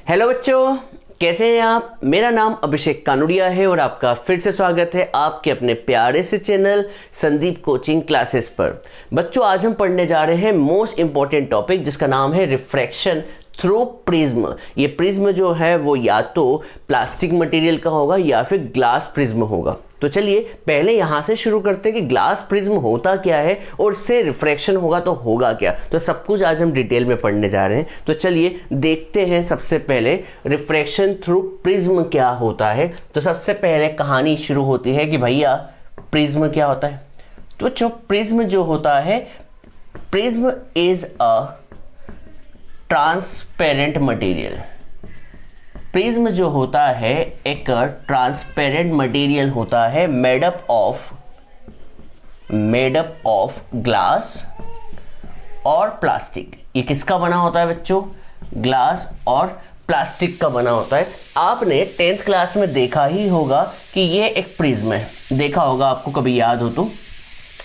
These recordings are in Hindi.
हेलो बच्चों, कैसे हैं आप। मेरा नाम अभिषेक कानुड़िया है और आपका फिर से स्वागत है आपके अपने प्यारे से चैनल संदीप कोचिंग क्लासेस पर। बच्चों, आज हम पढ़ने जा रहे हैं मोस्ट इंपॉर्टेंट टॉपिक जिसका नाम है रिफ्रैक्शन थ्रू प्रिज्म। ये प्रिज्म जो है वो या तो प्लास्टिक मटेरियल का होगा या फिर ग्लास प्रिज्म होगा। तो चलिए पहले यहाँ से शुरू करते हैं कि ग्लास प्रिज्म होता क्या है और इससे रिफ्रैक्शन होगा तो होगा क्या। तो सब कुछ आज हम डिटेल में पढ़ने जा रहे हैं। तो चलिए देखते हैं सबसे पहले रिफ्रैक्शन थ्रू प्रिज्म क्या होता है। तो सबसे पहले कहानी शुरू होती है कि भैया प्रिज्म क्या होता है। तो बच्चों, प्रिज्म जो होता है, prism is a transparent material. Prism जो होता है एक ट्रांसपेरेंट मटेरियल होता है मेड अप ऑफ ग्लास और प्लास्टिक। ये किसका बना होता है बच्चों? ग्लास और प्लास्टिक का बना होता है। आपने 10th क्लास में देखा ही होगा कि ये एक प्रिज्म है, देखा होगा आपको, कभी याद हो तो।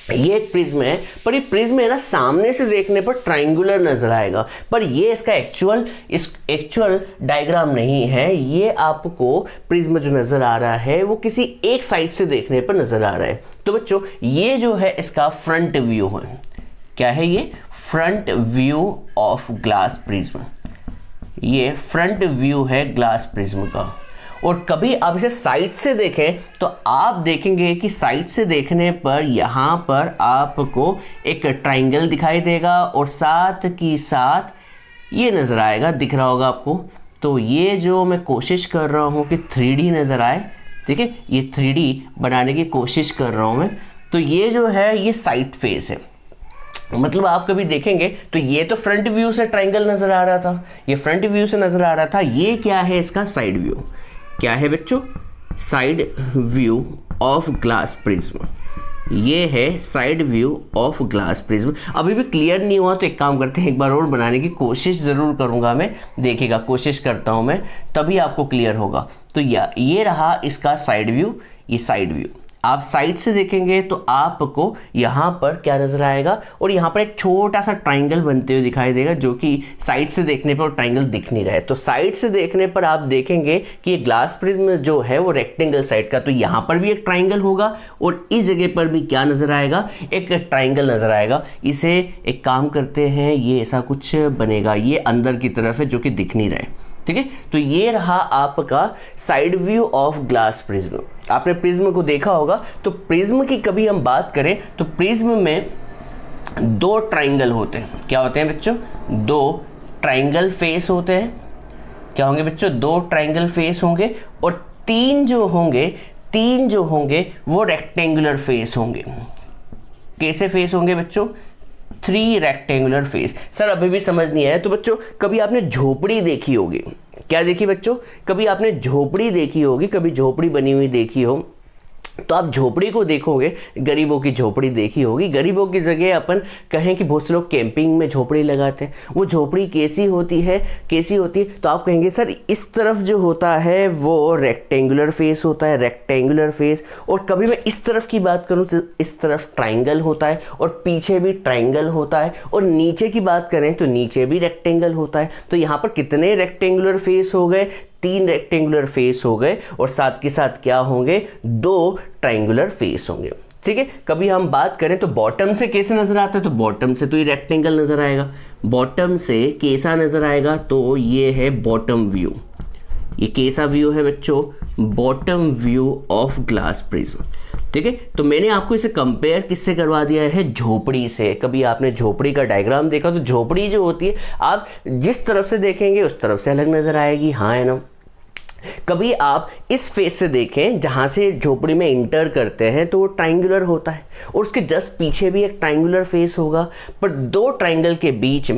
ये एक प्रिज्म है, पर ये प्रिज्म है ना, सामने से देखने पर ट्रायंगुलर नजर आएगा, पर ये इसका एक्चुअल डायग्राम नहीं है। ये आपको प्रिज्म जो नजर आ रहा है वो किसी एक साइड से देखने पर नजर आ रहा है। तो बच्चों, ये जो है इसका फ्रंट व्यू है। क्या है ये? Front view of glass prism. ये फ्रंट व्यू है ग्लास प्रिज्म का। और कभी आप इसे साइड से देखें तो आप देखेंगे कि साइड से देखने पर यहाँ पर आपको एक ट्रायंगल दिखाई देगा और साथ की साथ ये नज़र आएगा, दिख रहा होगा आपको। तो ये जो मैं कोशिश कर रहा हूँ कि 3D नज़र आए, ठीक है, ये 3D बनाने की कोशिश कर रहा हूँ मैं। तो ये जो है ये साइड फेस है, मतलब आप कभी देखेंगे तो ये तो फ्रंट व्यू से ट्रायंगल नज़र आ रहा था, ये फ्रंट व्यू से नज़र आ रहा था। ये क्या है? इसका साइड व्यू। क्या है बच्चों? Side view of glass prism. ये है side view of glass prism. अभी भी क्लियर नहीं हुआ तो एक काम करते हैं, एक बार और बनाने की कोशिश ज़रूर करूंगा मैं, देखिएगा, कोशिश करता हूं मैं, तभी आपको क्लियर होगा। तो ये रहा इसका साइड व्यू, ये साइड व्यू। आप साइड से देखेंगे तो आपको यहाँ पर क्या नजर आएगा, और यहाँ पर एक छोटा सा ट्रायंगल बनते हुए दिखाई देगा, जो कि साइड से देखने पर ट्रायंगल दिख नहीं रहा है। तो साइड से देखने पर आप देखेंगे कि ये ग्लास प्रिज्म जो है वो रेक्टेंगल साइड का, तो यहाँ पर भी एक ट्रायंगल होगा और इस जगह पर भी क्या नजर आएगा? एक ट्रायंगल नजर आएगा। इसे एक काम करते हैं, ये ऐसा कुछ बनेगा, ये अंदर की तरफ है जो कि दिख नहीं रहा है, ठीक है। तो ये रहा आपका side view of glass prism. आपने प्रिज्म को देखा होगा। तो प्रिज्म की कभी हम बात करें तो प्रिज्म में दो ट्रायंगल होते हैं। क्या होते हैं बच्चों? दो ट्रायंगल फेस होते हैं। क्या होंगे बच्चों? दो ट्रायंगल फेस होंगे, और तीन जो होंगे वो रेक्टेंगुलर फेस होंगे। कैसे फेस होंगे बच्चों? 3 रेक्टेंगुलर फेस। सर अभी भी समझ नहीं आया। तो बच्चों, कभी आपने झोपड़ी देखी होगी। क्या देखी बच्चों? कभी आपने झोपड़ी देखी होगी, कभी झोपड़ी बनी हुई देखी हो, तो आप झोपड़ी को देखोगे, गरीबों की झोपड़ी देखी होगी। गरीबों की जगह अपन कहें कि बहुत से लोग कैंपिंग में झोपड़ी लगाते हैं। वो झोपड़ी कैसी होती है? तो आप कहेंगे सर इस तरफ जो होता है वो रेक्टेंगुलर फेस होता है, रेक्टेंगुलर फेस। और कभी मैं इस तरफ की बात करूं तो इस तरफ ट्रायंगल होता है और पीछे भी ट्रायंगल होता है, और नीचे की बात करें तो नीचे भी रेक्टेंगल होता है। तो यहाँ पर कितने रेक्टेंगुलर फेस हो गए? 3 रेक्टेंगुलर फेस हो गए, और साथ के साथ क्या होंगे? 2 ट्रायंगुलर फेस होंगे, ठीक है। कभी हम बात करें तो बॉटम से कैसे नजर आता है? तो बॉटम से तो ये रेक्टेंगल नजर आएगा। बॉटम से कैसा नजर आएगा? तो ये है बॉटम व्यू। ये कैसा व्यू है बच्चों? Bottom view of glass prism, ठीक है। तो मैंने आपको इसे कंपेयर किससे करवा दिया है? झोपड़ी से। कभी आपने झोपड़ी का डायग्राम देखा? तो झोपड़ी जो होती है, आप जिस तरफ से देखेंगे उस तरफ से अलग नजर आएगी, हाँ है ना। कभी आप इस फेस से देखें जहां से झोपड़ी में इंटर करते हैं तो वो ट्रायंगुलर होता है, और उसके जस्ट पीछे भी एक ट्रायंगुलर फेस होगा। पर दो ट्रायंगल के बीच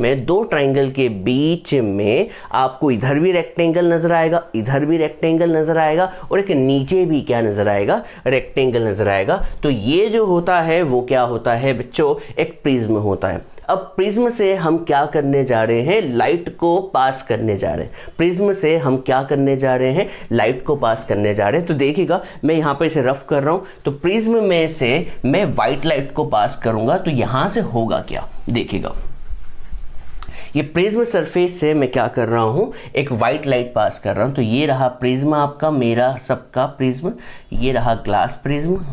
में आपको इधर भी रेक्टेंगल नजर आएगा, इधर भी रेक्टेंगल नजर आएगा, और एक नीचे भी क्या नजर आएगा? रेक्टेंगल नजर आएगा। तो ये जो होता है वो क्या होता है बच्चों? एक प्रिज्म होता है। अब प्रिज्म से हम क्या करने जा रहे हैं? लाइट को पास करने जा रहे हैं। प्रिज्म से हम क्या करने जा रहे हैं? लाइट को पास करने जा रहे हैं। तो देखिएगा, मैं यहाँ पे इसे रफ कर रहा हूँ। तो प्रिज्म में से मैं व्हाइट लाइट को पास करूंगा, तो यहाँ से होगा क्या? देखिएगा, ये प्रिज्म सरफेस से मैं क्या कर रहा हूँ, एक वाइट लाइट पास कर रहा हूँ। तो ये रहा प्रिज्म आपका, मेरा सबका प्रिज्म, ये रहा ग्लास प्रिज्म।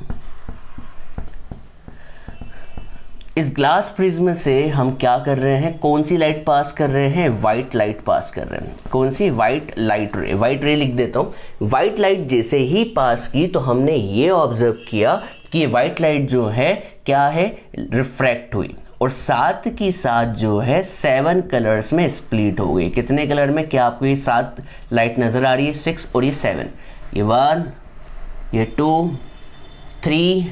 इस ग्लास प्रिज्म से हम क्या कर रहे हैं, कौन सी लाइट पास कर रहे हैं, वाइट लाइट पास कर रहे हैं। कौन सी, वाइट लाइट रे, वाइट रे लिख देता हूँ। वाइट लाइट जैसे ही पास की तो हमने ये ऑब्जर्व किया कि ये वाइट लाइट जो है क्या है, रिफ्रैक्ट हुई और साथ की साथ जो है 7 कलर्स में स्प्लिट हो गई। कितने कलर में, क्या आपको ये 7 लाइट नज़र आ रही है, 6 और ये 7, ये 1, ये 2, 3,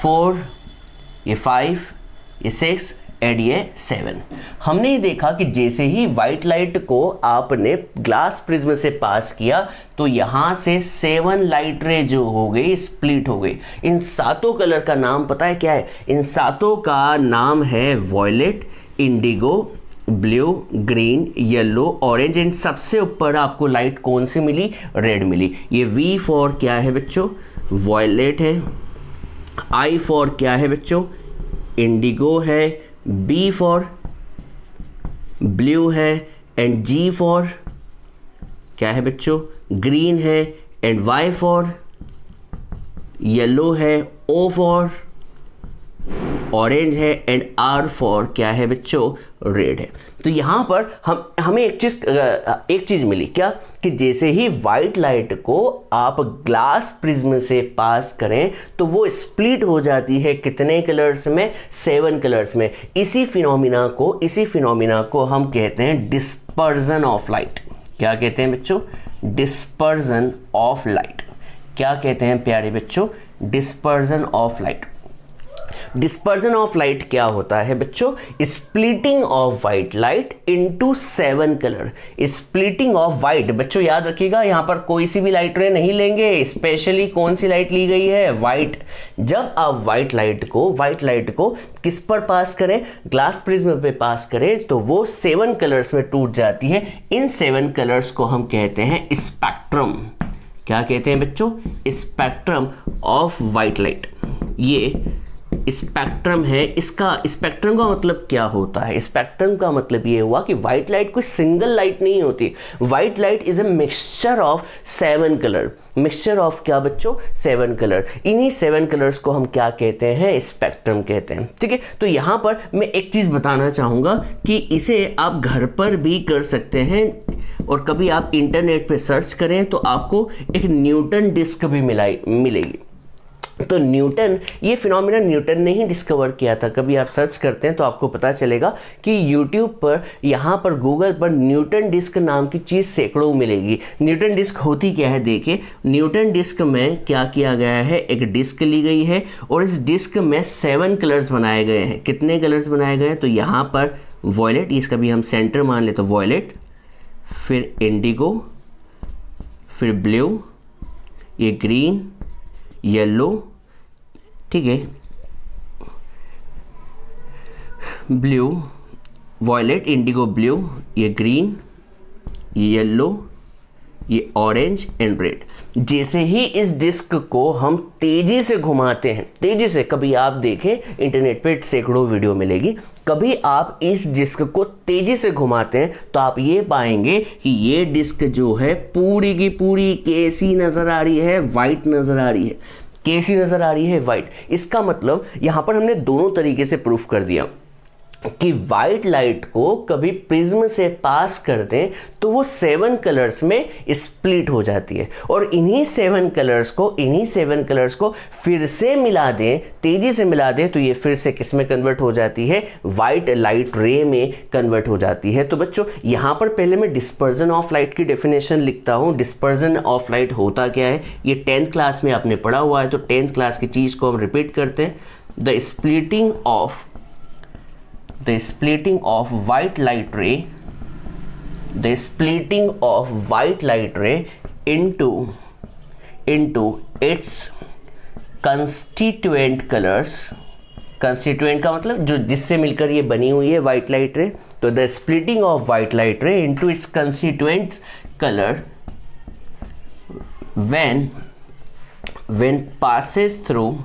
4, ये 5, ये 6 एंड ये 7। हमने ये देखा कि जैसे ही वाइट लाइट को आपने ग्लास प्रिज्म से पास किया तो यहाँ से 7 लाइट रे जो हो गई, स्प्लिट हो गई। इन 7 कलर का नाम पता है क्या है, इन 7 का नाम है violet, indigo, blue, green, yellow, orange and सबसे ऊपर आपको लाइट कौन सी मिली, रेड मिली। ये V फॉर क्या है बच्चों, वॉयलेट है, I फॉर क्या है बच्चों, इंडिगो है, B फॉर ब्लू है एंड G फॉर क्या है बच्चों, ग्रीन है एंड Y फॉर येलो है, O फॉर ऑरेंज है एंड R फॉर क्या है बच्चों, रेड है। तो यहाँ पर हमें एक चीज़ मिली क्या, कि जैसे ही वाइट लाइट को आप ग्लास प्रिज्म से पास करें तो वो स्प्लिट हो जाती है कितने कलर्स में, 7 कलर्स में। इसी फिनोमिना को हम कहते हैं डिस्पर्जन ऑफ लाइट। क्या कहते हैं बच्चों, डिस्पर्जन ऑफ लाइट। क्या कहते हैं प्यारे बच्चों, dispersion of light. Dispersion of light क्या होता है बच्चों, splitting of white light into 7 colour. Splitting of white, बच्चों याद रखिएगा यहाँ पर कोई सी भी लाइट रे नहीं लेंगे, स्पेशली कौन सी लाइट ली गई है, वाइट। जब आप वाइट लाइट को किस पर पास करें, ग्लास प्रिज्म पे पास करें तो वो 7 कलर्स में टूट जाती है। इन 7 कलर्स को हम कहते हैं स्पेक्ट्रम। क्या कहते हैं बच्चों, स्पेक्ट्रम ऑफ वाइट लाइट। ये स्पेक्ट्रम है। इसका स्पेक्ट्रम का मतलब क्या होता है, स्पेक्ट्रम का मतलब ये हुआ कि व्हाइट लाइट कोई सिंगल लाइट नहीं होती। White light is a mixture of 7 colour. Mixture of क्या बच्चों, 7 कलर। इन्हीं 7 कलर्स को हम क्या कहते हैं, स्पेक्ट्रम कहते हैं। ठीक है, तो यहाँ पर मैं एक चीज बताना चाहूंगा कि इसे आप घर पर भी कर सकते हैं और कभी आप इंटरनेट पे सर्च करें तो आपको एक न्यूटन डिस्क भी मिलेगी। तो न्यूटन, ये फिनोमिना न्यूटन ने ही डिस्कवर किया था। कभी आप सर्च करते हैं तो आपको पता चलेगा कि यूट्यूब पर, यहाँ पर गूगल पर न्यूटन डिस्क नाम की चीज़ सैकड़ों मिलेगी। न्यूटन डिस्क होती क्या है, देखिए न्यूटन डिस्क में क्या किया गया है, एक डिस्क ली गई है और इस डिस्क में 7 कलर्स बनाए गए हैं। कितने कलर्स बनाए गए हैं, तो यहाँ पर वॉयलेट, इसका भी हम सेंटर मान ले तो वॉयलेट, फिर इंडिगो, फिर ब्लू, ये ग्रीन, येलो, ठीक है, ब्लू, वॉयलेट, इंडिगो, ब्लू, ये ग्रीन, ये येलो, ये ऑरेंज एंड रेड। जैसे ही इस डिस्क को हम तेजी से घुमाते हैं, तेजी से, कभी आप देखें इंटरनेट पे सैकड़ों वीडियो मिलेगी, कभी आप इस डिस्क को तेजी से घुमाते हैं तो आप ये पाएंगे कि ये डिस्क जो है पूरी की पूरी कैसी नजर आ रही है, वाइट नजर आ रही है। कैसी नजर आ रही है, वाइट। इसका मतलब यहां पर हमने दोनों तरीके से प्रूफ कर दिया कि वाइट लाइट को कभी प्रिज्म से पास कर दें तो वो 7 कलर्स में स्प्लिट हो जाती है और इन्हीं 7 कलर्स को फिर से मिला दें, तेजी से मिला दें तो ये फिर से किस में कन्वर्ट हो जाती है, वाइट लाइट रे में कन्वर्ट हो जाती है। तो बच्चों यहाँ पर पहले मैं डिस्पर्जन ऑफ लाइट की डेफिनेशन लिखता हूँ। डिस्पर्जन ऑफ लाइट होता क्या है, ये 10th क्लास में आपने पढ़ा हुआ है, तो 10th क्लास की चीज़ को हम रिपीट करते हैं। The splitting of white light ray into its constituent colors। constituent का मतलब जो जिससे मिलकर ये बनी हुई है white light ray। तो the splitting of white light ray into its constituent color when passes through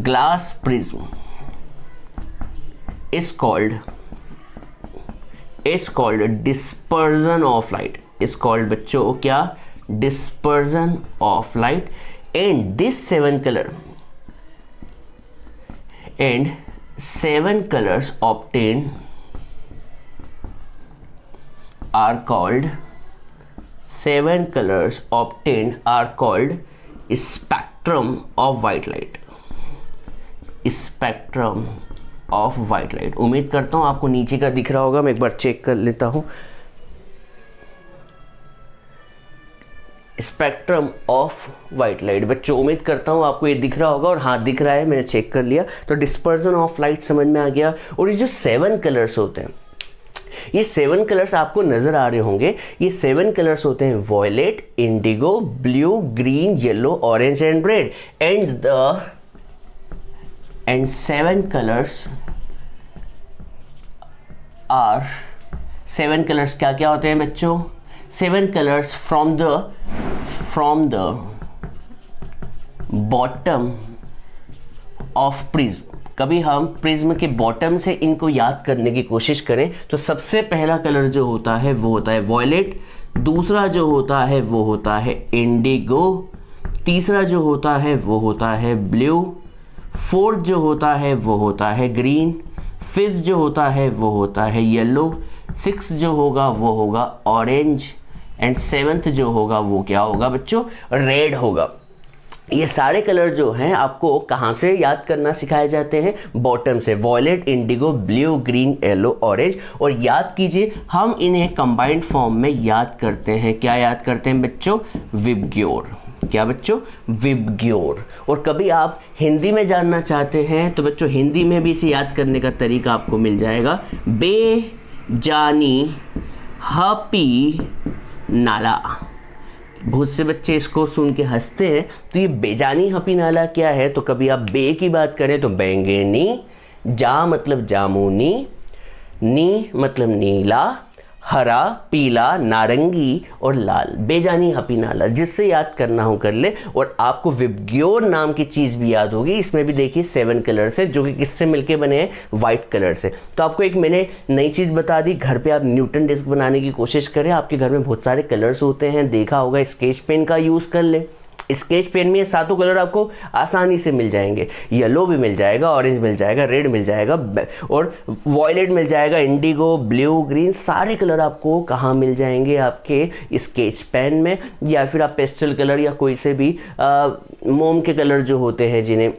glass prism। is called dispersion of light, is called बच्चों क्या, dispersion of light. And this seven colors obtained are called spectrum of white light. Spectrum of white light. उम्मीद करता हूं आपको नीचे का दिख रहा होगा, मैं एक बार चेक कर लेता हूं. स्पेक्ट्रम ऑफ वाइट लाइट बच्चों, उम्मीद करता हूं आपको ये दिख रहा होगा, और हाँ दिख रहा है, मैंने चेक कर लिया. तो डिस्पर्जन ऑफ लाइट समझ में आ गया. और ये जो 7 कलर्स होते हैं, ये 7 कलर्स आपको नजर आ रहे होंगे. ये 7 कलर्स होते हैं violet, indigo, blue, green, yellow, orange and red. And 7 colors क्या क्या होते हैं बच्चों? 7 colors from the bottom of prism. कभी हम प्रिज्म के बॉटम से इनको याद करने की कोशिश करें तो सबसे पहला कलर जो होता है वो होता है वॉयलेट, दूसरा जो होता है वो होता है इंडिगो, तीसरा जो होता है वो होता है ब्लू, फोर्थ जो होता है वो होता है ग्रीन, फिफ्थ जो होता है वो होता है येलो, सिक्स जो होगा वो होगा ऑरेंज, एंड सेवन्थ जो होगा वो क्या होगा बच्चों? रेड होगा. ये सारे कलर जो हैं आपको कहाँ से याद करना सिखाए जाते हैं? बॉटम से. Violet, indigo, blue, green, yellow, orange. और याद कीजिए, हम इन्हें कंबाइंड फॉर्म में याद करते हैं. क्या याद करते हैं बच्चों? विबग्योर. क्या बच्चों? विबग्योर. और कभी आप हिंदी में जानना चाहते हैं तो बच्चों हिंदी में भी इसे याद करने का तरीका आपको मिल जाएगा. बेजानी हपी नाला. बहुत से बच्चे इसको सुन के हंसते हैं. तो ये बेजानी हपी नाला क्या है? तो कभी आप बे की बात करें तो बैंगनी, जा मतलब जामुनी, नी मतलब नीला, हरा, पीला, नारंगी और लाल. बेजानी हपी नाला. जिससे याद करना हो कर ले. और आपको विबग्योर नाम की चीज़ भी याद होगी. इसमें भी देखिए 7 कलर्स है जो कि किससे मिलके बने हैं? वाइट कलर से. तो आपको एक मैंने नई चीज़ बता दी. घर पे आप न्यूटन डिस्क बनाने की कोशिश करें. आपके घर में बहुत सारे कलर्स होते हैं, देखा होगा. स्केच पेन का यूज़ कर ले. स्केच पेन में ये 7 कलर आपको आसानी से मिल जाएंगे. येलो भी मिल जाएगा, ऑरेंज मिल जाएगा, रेड मिल जाएगा और वॉयलेट मिल जाएगा, इंडिगो, ब्लू, ग्रीन. सारे कलर आपको कहाँ मिल जाएंगे? आपके स्केच पेन में. या फिर आप पेस्टल कलर या कोई से भी मोम के कलर जो होते हैं जिन्हें,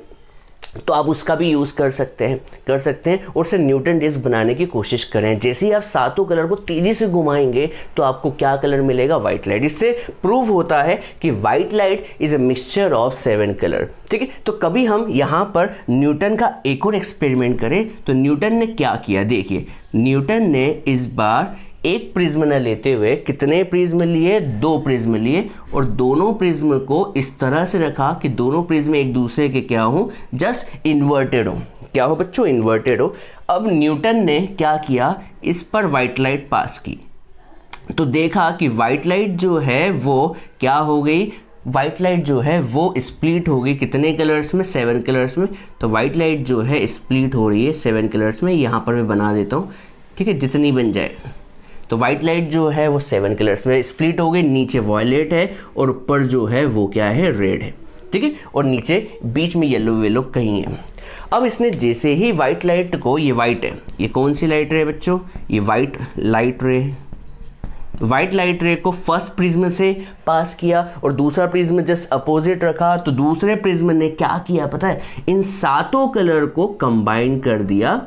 तो आप उसका भी यूज़ कर सकते हैं और उसे न्यूटन डिस्क बनाने की कोशिश करें. जैसे ही आप 7 कलर को तेज़ी से घुमाएंगे तो आपको क्या कलर मिलेगा? White light. इससे प्रूव होता है कि white light is a mixture of 7 colour. ठीक है. तो कभी हम यहाँ पर न्यूटन का एक और एक्सपेरिमेंट करें तो न्यूटन ने क्या किया? देखिए, न्यूटन ने इस बार एक प्रिज्म न लेते हुए कितने प्रिज्म लिए? 2 प्रिज्म लिए. और दोनों प्रिज्म को इस तरह से रखा कि दोनों प्रिज्म एक दूसरे के क्या हो? जस्ट इन्वर्टेड हो. क्या हो बच्चों? इन्वर्टेड हो. अब न्यूटन ने क्या किया? इस पर वाइट लाइट पास की तो देखा कि वाइट लाइट जो है वो क्या हो गई? वाइट लाइट जो है वो स्प्लिट हो गई. कितने कलर्स में? 7 कलर्स में. तो वाइट लाइट जो है स्प्लिट हो रही है 7 कलर्स में. यहाँ पर मैं बना देता हूँ. ठीक है, जितनी बन जाए. तो वाइट लाइट जो है वो 7 कलर्स में स्प्लिट हो गई. नीचे वॉयलेट है और ऊपर जो है वो क्या है? रेड है. ठीक है. और नीचे बीच में येलो कहीं है. अब इसने जैसे ही वाइट लाइट को, ये वाइट है, ये कौन सी लाइट रे बच्चों? ये वाइट लाइट रे. वाइट लाइट रे को फर्स्ट प्रिज्म से पास किया और दूसरा प्रिज्म जस्ट अपोजिट रखा. तो दूसरे प्रिज्म ने क्या किया पता है? इन 7 कलर को कंबाइन कर दिया.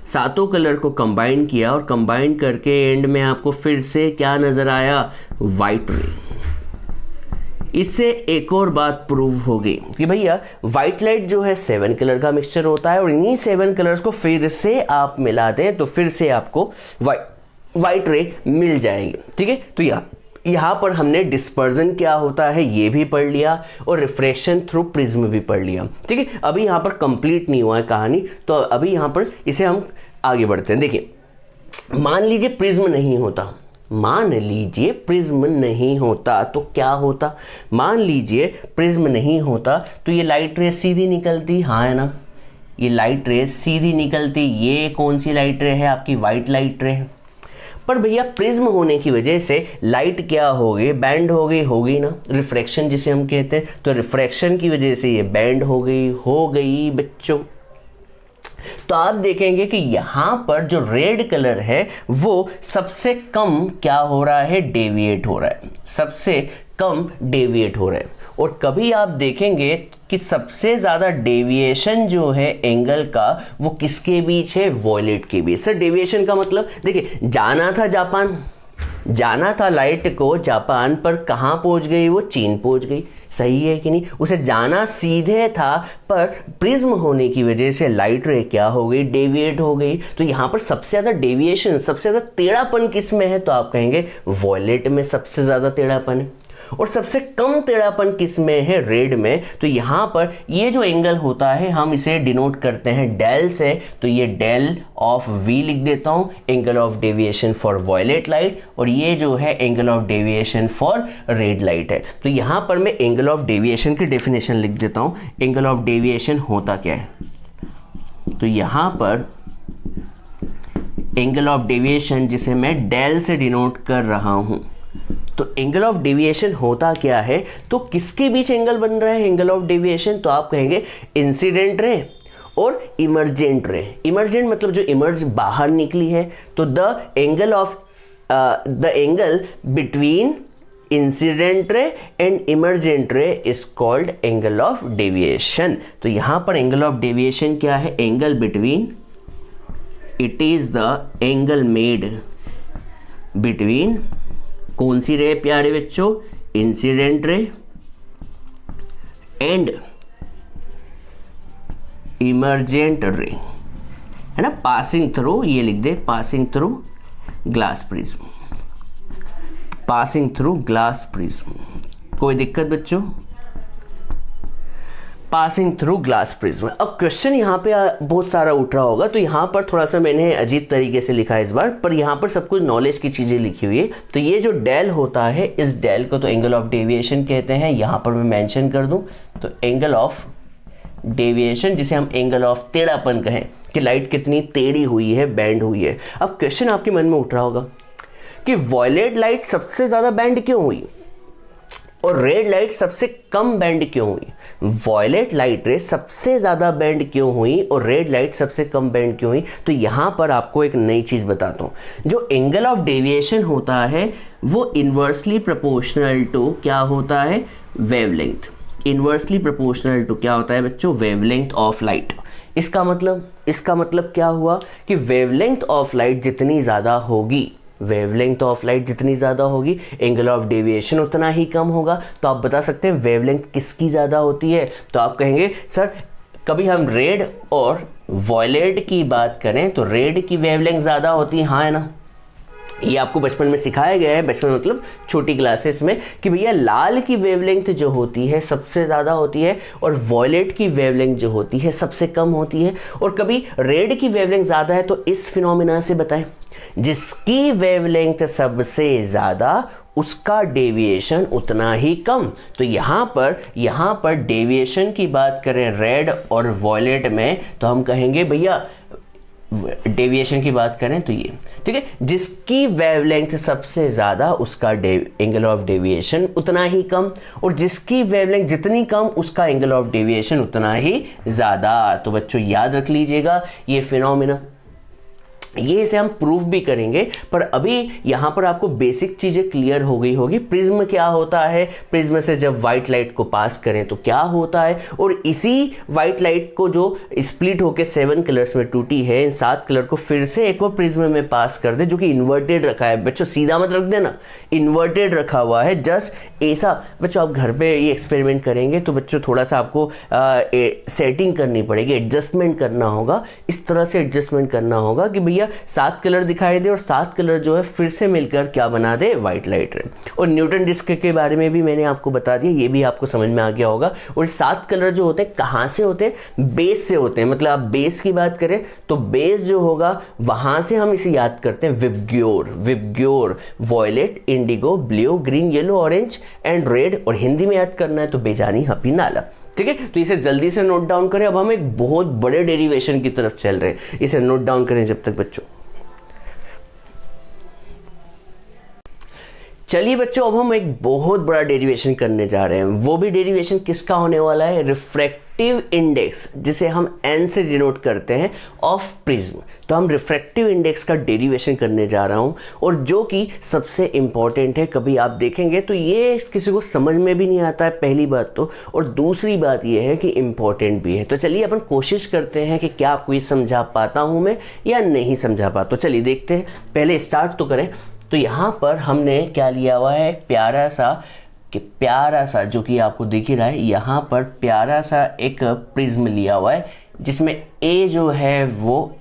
7 कलर को कंबाइन किया और कंबाइन करके एंड में आपको फिर से क्या नजर आया? वाइट रे. इससे एक और बात प्रूव हो गई कि भैया वाइट लाइट जो है 7 कलर का मिक्सचर होता है और इन्हीं 7 कलर्स को फिर से आप मिला दें तो फिर से आपको वाइट रे मिल जाएंगे. ठीक है. तो यहाँ पर हमने डिस्पर्जन क्या होता है ये भी पढ़ लिया और रिफ्रैक्शन थ्रू प्रिज्म भी पढ़ लिया. ठीक है. अभी यहाँ पर कंप्लीट नहीं हुआ है कहानी, तो अभी यहाँ पर इसे हम आगे बढ़ते हैं. देखिए, मान लीजिए प्रिज्म नहीं होता. मान लीजिए प्रिज्म नहीं होता तो क्या होता? मान लीजिए प्रिज्म नहीं होता तो ये लाइट रे सीधी निकलती. हाँ है ना? ये लाइट रे सीधी निकलती, ये कौन सी लाइट रे है, आपकी वाइट लाइट रे है। पर भैया प्रिज्म होने की वजह से लाइट क्या हो गई, बैंड हो गई ना, रिफ्रैक्शन जिसे हम कहते हैं, तो रिफ्रैक्शन की वजह से ये बैंड हो गई बच्चों। तो आप देखेंगे कि यहां पर जो रेड कलर है वो सबसे कम क्या हो रहा है, डेविएट हो रहा है, सबसे कम डेविएट हो रहा है। और कभी आप देखेंगे कि सबसे ज़्यादा डेविएशन जो है एंगल का वो किसके बीच है, वॉयलेट के बीच। सर डेविएशन का मतलब देखिए, जाना था लाइट को जापान, पर कहाँ पहुँच गई, वो चीन पहुँच गई, सही है कि नहीं। उसे जाना सीधे था, पर प्रिज्म होने की वजह से लाइट रे क्या हो गई, डेविएट हो गई। तो यहाँ पर सबसे ज़्यादा डेविएशन, सबसे ज़्यादा टेढ़ापन किस में है, तो आप कहेंगे वॉयलेट में सबसे ज़्यादा टेढ़ापन है। और सबसे कम टेढ़ापन किस में है, रेड में। तो यहाँ पर ये जो एंगल होता है हम इसे डिनोट करते हैं डेल से, तो ये डेल ऑफ वी लिख देता हूँ, angle of deviation for violet light, और ये जो है angle of deviation for red light है। तो यहाँ पर मैं एंगल ऑफ डेविएशन की डेफिनेशन लिख देता हूँ। एंगल ऑफ डेविएशन होता क्या है, तो यहाँ पर एंगल ऑफ डेविएशन जिसे मैं डेल से डिनोट कर रहा हूँ, तो एंगल ऑफ डेविएशन होता क्या है, तो किसके बीच एंगल बन रहा है एंगल ऑफ डेविएशन, तो आप कहेंगे इंसिडेंट रे और इमर्जेंट रे। इमर्जेंट मतलब जो इमर्ज बाहर निकली है, तो the angle between incident ray and emergent रे is called angle of deviation. तो यहां पर एंगल ऑफ डेविएशन क्या है, angle between, it is the angle made between कौन सी रे प्यारे बच्चों, इंसिडेंट रे एंड इमर्जेंट रे, है ना, पासिंग थ्रू, ये लिख दे, passing through glass prism, passing through glass prism. कोई दिक्कत बच्चों, पासिंग थ्रू ग्लास प्रिज्म। अब क्वेश्चन यहाँ पे बहुत सारा उठ रहा होगा, तो यहाँ पर थोड़ा सा मैंने अजीब तरीके से लिखा है इस बार, पर यहाँ पर सब कुछ नॉलेज की चीज़ें लिखी हुई है। तो ये जो डेल होता है, इस डेल को तो एंगल ऑफ डेविएशन कहते हैं, यहाँ पर मैं मेंशन कर दूँ, तो एंगल ऑफ डेविएशन जिसे हम एंगल ऑफ टेढ़ापन कहें, कि लाइट कितनी टेढ़ी हुई है, बैंड हुई है। अब क्वेश्चन आपके मन में उठ रहा होगा कि वॉयलेट लाइट सबसे ज़्यादा बैंड क्यों हुई और रेड लाइट सबसे कम बैंड क्यों हुई, वॉयलेट लाइट रे सबसे ज़्यादा बैंड क्यों हुई और रेड लाइट सबसे कम बैंड क्यों हुई। तो यहाँ पर आपको एक नई चीज़ बताता हूँ, जो एंगल ऑफ डेविएशन होता है वो इन्वर्सली प्रोपोर्शनल टू क्या होता है, वेवलेंथ। इन्वर्सली प्रोपोर्शनल टू क्या होता है बच्चों, वेवलेंथ ऑफ लाइट। इसका मतलब क्या हुआ कि वेवलेंथ ऑफ लाइट जितनी ज़्यादा होगी, वेवलेंथ ऑफ लाइट जितनी ज़्यादा होगी, एंगल ऑफ डेविएशन उतना ही कम होगा। तो आप बता सकते हैं वेवलेंथ किसकी ज़्यादा होती है, तो आप कहेंगे सर कभी हम रेड और वॉयलेट की बात करें तो रेड की वेवलेंथ ज़्यादा होती है, हाँ है ना। ये आपको बचपन में सिखाया गया है, बचपन मतलब छोटी क्लासेस में, कि भैया लाल की वेवलेंथ जो होती है सबसे ज़्यादा होती है और वॉयलेट की वेवलेंथ जो होती है सबसे कम होती है। और कभी रेड की वेवलेंथ ज़्यादा है तो इस फिनोमिना से बताएं, जिसकी वेवलेंथ सबसे ज़्यादा उसका डेविएशन उतना ही कम। तो यहाँ पर डेविएशन की बात करें रेड और वॉयलेट में, तो हम कहेंगे भैया डेविएशन की बात करें तो ये ठीक है, जिसकी वेवलेंथ सबसे ज़्यादा उसका एंगल ऑफ डेविएशन उतना ही कम, और जिसकी वेवलेंथ जितनी कम उसका एंगल ऑफ डेविएशन उतना ही ज़्यादा। तो बच्चों याद रख लीजिएगा ये फिनोमिना, ये इसे हम प्रूफ भी करेंगे, पर अभी यहाँ पर आपको बेसिक चीज़ें क्लियर हो गई होगी। प्रिज्म क्या होता है, प्रिज्म से जब वाइट लाइट को पास करें तो क्या होता है, और इसी वाइट लाइट को जो स्प्लिट होकर 7 कलर्स में टूटी है, इन 7 कलर को फिर से एक और प्रिज्म में पास कर दे, जो कि इन्वर्टेड रखा है। बच्चों सीधा मत रख देना, इन्वर्टेड रखा हुआ है, जस्ट ऐसा। बच्चों आप घर पे ये एक्सपेरिमेंट करेंगे तो बच्चों थोड़ा सा आपको सेटिंग करनी पड़ेगी, एडजस्टमेंट करना होगा, इस तरह से एडजस्टमेंट करना होगा कि भैया 7 कलर दिखाई दे और 7 कलर जो है फिर से मिलकर क्या बना दे, व्हाइट लाइट रे। और न्यूटन डिस्क के बारे में भी मैंने आपको बता दिया, ये भी आपको समझ में आ गया होगा। और 7 कलर जो होते हैं कहाँ से होते हैं, बेस से होते हैं। मतलब आप बेस की बात करें तो बेस जो होगा वहां से हम इसे याद करते हैं VIBGYOR, violet, indigo, blue, green, yellow, orange and red. और हिंदी में याद करना है तो बेजानी, हपी, नाला। ठीक है, तो इसे जल्दी से नोट डाउन करें। अब हम एक बहुत बड़े डेरिवेशन की तरफ चल रहे हैं, इसे नोट डाउन करें जब तक बच्चों। चलिए बच्चों, अब हम एक बहुत बड़ा डेरिवेशन करने जा रहे हैं। वो भी डेरिवेशन किसका होने वाला है? रिफ्रैक्टिव इंडेक्स, जिसे हम n से डिनोट करते हैं, ऑफ प्रिज्म। तो हम रिफ्रैक्टिव इंडेक्स का डेरिवेशन करने जा रहा हूं, और जो कि सबसे इंपॉर्टेंट है। कभी आप देखेंगे तो ये किसी को समझ में भी नहीं आता है, पहली बात तो, और दूसरी बात ये है कि इंपॉर्टेंट भी है। तो चलिए अपन कोशिश करते हैं कि क्या आपको ये समझा पाता हूं मैं या नहीं समझा पाता। तो चलिए देखते हैं, पहले स्टार्ट तो करें। तो यहाँ पर हमने क्या लिया हुआ है? प्यारा सा जो कि आपको दिख ही रहा है, यहाँ पर प्यारा सा एक प्रिज्म लिया हुआ है, जिसमें ए जो है वो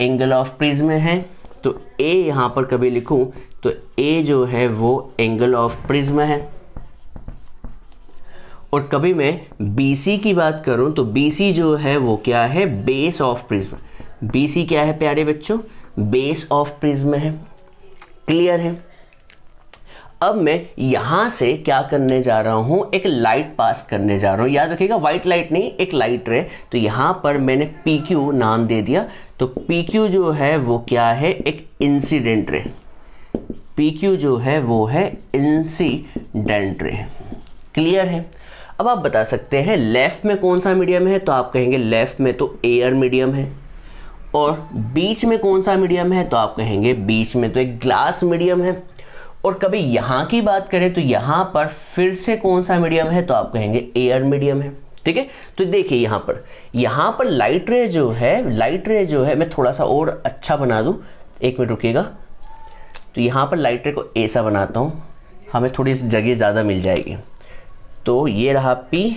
एंगल ऑफ प्रिज्म है। तो ए यहाँ पर कभी लिखूं तो ए जो है वो एंगल ऑफ प्रिज्म है। और कभी मैं BC की बात करूं तो BC जो है वो क्या है? Base of prism. BC क्या है प्यारे बच्चों? बेस ऑफ प्रिज्म है। क्लियर है? अब मैं यहां से क्या करने जा रहा हूं? एक लाइट पास करने जा रहा हूं। याद रखिएगा, व्हाइट लाइट नहीं, एक लाइट रे। तो यहां पर मैंने PQ नाम दे दिया। तो PQ जो है वो क्या है? एक इंसिडेंट रे। PQ जो है वो है इंसिडेंट रे। क्लियर है? अब आप बता सकते हैं लेफ्ट में कौन सा मीडियम है? तो आप कहेंगे लेफ्ट में तो एयर मीडियम है। और बीच में कौन सा मीडियम है? तो आप कहेंगे बीच में तो एक ग्लास मीडियम है। और कभी यहाँ की बात करें तो यहाँ पर फिर से कौन सा मीडियम है? तो आप कहेंगे एयर मीडियम है। ठीक है, तो देखिए यहाँ पर लाइट रे जो है मैं थोड़ा सा और अच्छा बना दूँ, एक मिनट रुकिएगा। तो यहाँ पर लाइट रे को ऐसा बनाता हूँ, हमें थोड़ी सी जगह ज़्यादा मिल जाएगी। तो ये रहा P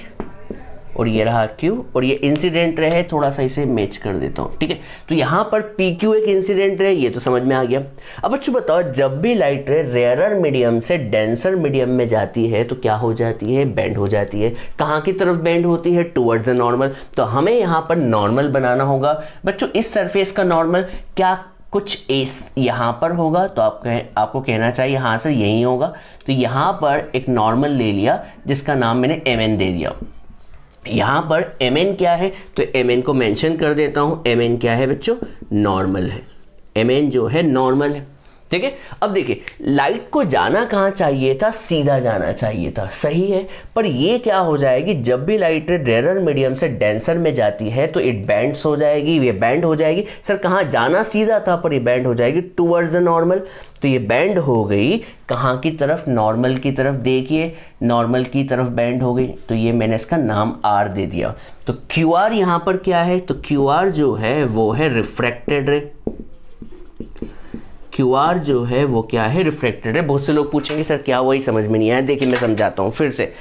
और ये रहा Q, और ये इंसिडेंट रे है, थोड़ा सा इसे मैच कर देता हूँ। ठीक है, तो यहाँ पर PQ एक इंसिडेंट रे, ये तो समझ में आ गया। अब बच्चों बताओ, जब भी लाइट रे रेयरर मीडियम से डेंसर मीडियम में जाती है तो क्या हो जाती है? बेंड हो जाती है। कहाँ की तरफ बेंड होती है? Towards the normal. तो हमें यहाँ पर नॉर्मल बनाना होगा। बच्चों इस सरफेस का नॉर्मल क्या कुछ एस यहाँ पर होगा? तो आपको कहना चाहिए हाँ सर यही होगा। तो यहाँ पर एक नॉर्मल ले लिया, जिसका नाम मैंने MN दे दिया। यहाँ पर MN क्या है? तो MN को मेंशन कर देता हूँ। MN क्या है बच्चों? नॉर्मल है। MN जो है नॉर्मल है। ठीक है, अब देखिए लाइट को जाना कहाँ चाहिए था? सीधा जाना चाहिए था, सही है। पर ये क्या हो जाएगी? जब भी लाइट रेयरर मीडियम से डेंसर में जाती है तो इट बैंड्स हो जाएगी, ये बैंड हो जाएगी। सर कहाँ जाना सीधा था पर ये बैंड हो जाएगी टुवर्ड्स द नॉर्मल। तो ये बैंड हो गई कहाँ की तरफ? नॉर्मल की तरफ। देखिए नॉर्मल की तरफ बैंड हो गई, तो ये मैंने इसका नाम R दे दिया। तो QR यहाँ पर क्या है? तो QR जो है वो है रिफ्रैक्टेड रे। QR जो है वो क्या है? रिफ्रैक्टेड है। बहुत से लोग पूछेंगे सर क्या वही समझ में नहीं आया। देखिए मैं समझाता हूँ फिर से।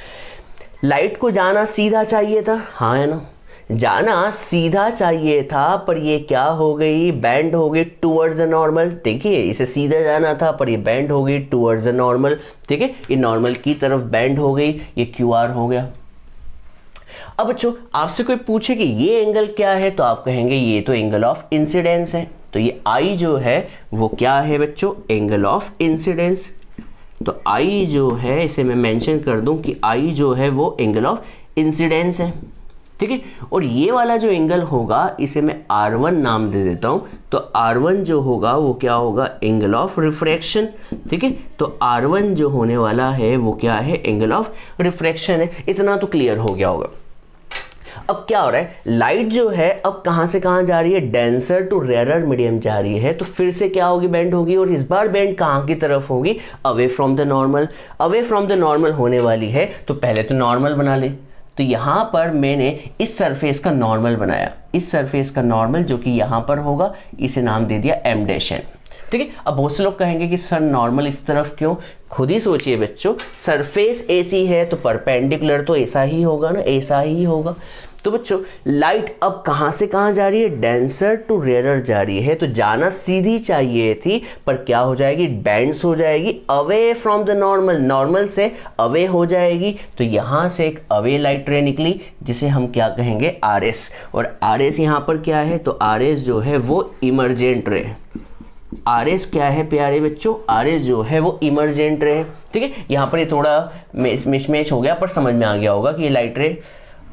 लाइट को जाना सीधा चाहिए था, हाँ है ना, जाना सीधा चाहिए था, पर ये क्या हो गई? बैंड हो गई टुवर्ड्स द नॉर्मल। देखिए इसे सीधा जाना था पर ये बैंड हो गई टुवर्ड्स द नॉर्मल। ठीक है, ये नॉर्मल की तरफ बैंड हो गई, ये QR हो गया। अब बच्चों आपसे कोई पूछे कि ये एंगल क्या है? तो आप कहेंगे ये तो एंगल ऑफ इंसिडेंस है। तो ये I जो है वो क्या है बच्चों? Angle of incidence. तो I जो है इसे मैं मेंशन कर दूं कि I जो है वो एंगल ऑफ इंसिडेंस है। ठीक है, और ये वाला जो एंगल होगा इसे मैं R1 नाम दे देता हूं। तो R1 जो होगा वो क्या होगा? Angle of refraction. ठीक है, तो R1 जो होने वाला है वो क्या है? एंगल ऑफ रिफ्रैक्शन है। इतना तो क्लियर हो गया होगा। अब क्या हो रहा है? लाइट जो है अब कहां से कहां जा रही है? डेंसर टू रेयरर मीडियम जा रही है। तो फिर से क्या होगी? बेंड होगी, और इस बार बेंड कहां की तरफ होगी? Away from the normal. Away from the normal होने वाली है, तो पहले तो नॉर्मल बना ले। तो यहां पर मैंने इस सरफेस का नॉर्मल बनाया, इस सरफेस का नॉर्मल जो कि यहां पर होगा, इसे नाम दे दिया M डैश N। ठीक है, अब बहुत से लोग कहेंगे कि सर नॉर्मल इस तरफ क्यों? खुद ही सोचिए बच्चों, सरफेस ऐसी है तो परपेंडिकुलर तो ऐसा ही होगा ना, ऐसा ही होगा। तो बच्चों लाइट अब कहां से कहां जा रही है? डेंसर टू रेयरर जा रही है। तो जाना सीधी चाहिए थी, पर क्या हो जाएगी? बैंड्स हो जाएगी away from the normal. Normal से अवे हो जाएगी। तो यहां से एक अवे लाइट रे निकली, जिसे हम क्या कहेंगे? RS। और RS यहां पर क्या है? तो RS जो है वो इमरजेंट रे। RS क्या है प्यारे बच्चों? RS जो है वो इमरजेंट रे है। ठीक है, यहाँ पर ये थोड़ा मिसमैच हो गया, पर समझ में आ गया होगा कि ये लाइट रे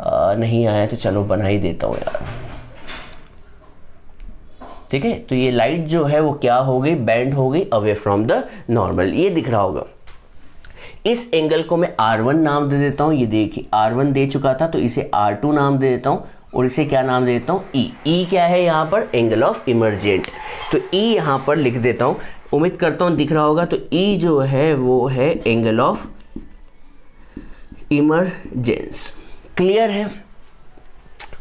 नहीं आया तो चलो बना ही देता हूँ यार। ठीक है, तो ये लाइट जो है वो क्या हो गई, बेंड हो गई अवे फ्रॉम द नॉर्मल, ये दिख रहा होगा। इस एंगल को मैं R1 नाम दे देता हूँ, ये देखिए R1 दे चुका था तो इसे R2 नाम दे देता हूँ और इसे क्या नाम दे देता हूँ, E। E क्या है यहाँ पर, एंगल ऑफ इमर्जेंट, तो E यहाँ पर लिख देता हूँ, उम्मीद करता हूँ दिख रहा होगा। तो E जो है वो है एंगल ऑफ इमरजेंस। क्लियर है।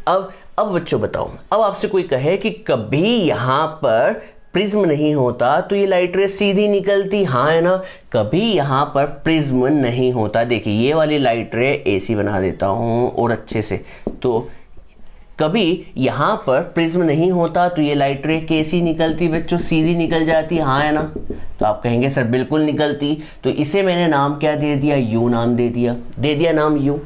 अब बच्चों बताओ, अब आपसे कोई कहे कि कभी यहाँ पर प्रिज्म नहीं होता तो ये लाइट रे सीधी निकलती, हाँ है ना, कभी यहाँ पर प्रिज्म नहीं होता। देखिए ये वाली लाइट रे AC बना देता हूँ और अच्छे से, तो कभी यहाँ पर प्रिज्म नहीं होता तो ये लाइट रे कैसी निकलती बच्चों, सीधी निकल जाती, हाँ है ना। तो आप कहेंगे सर बिल्कुल निकलती, तो इसे मैंने नाम क्या दे दिया, U नाम दे दिया नाम U।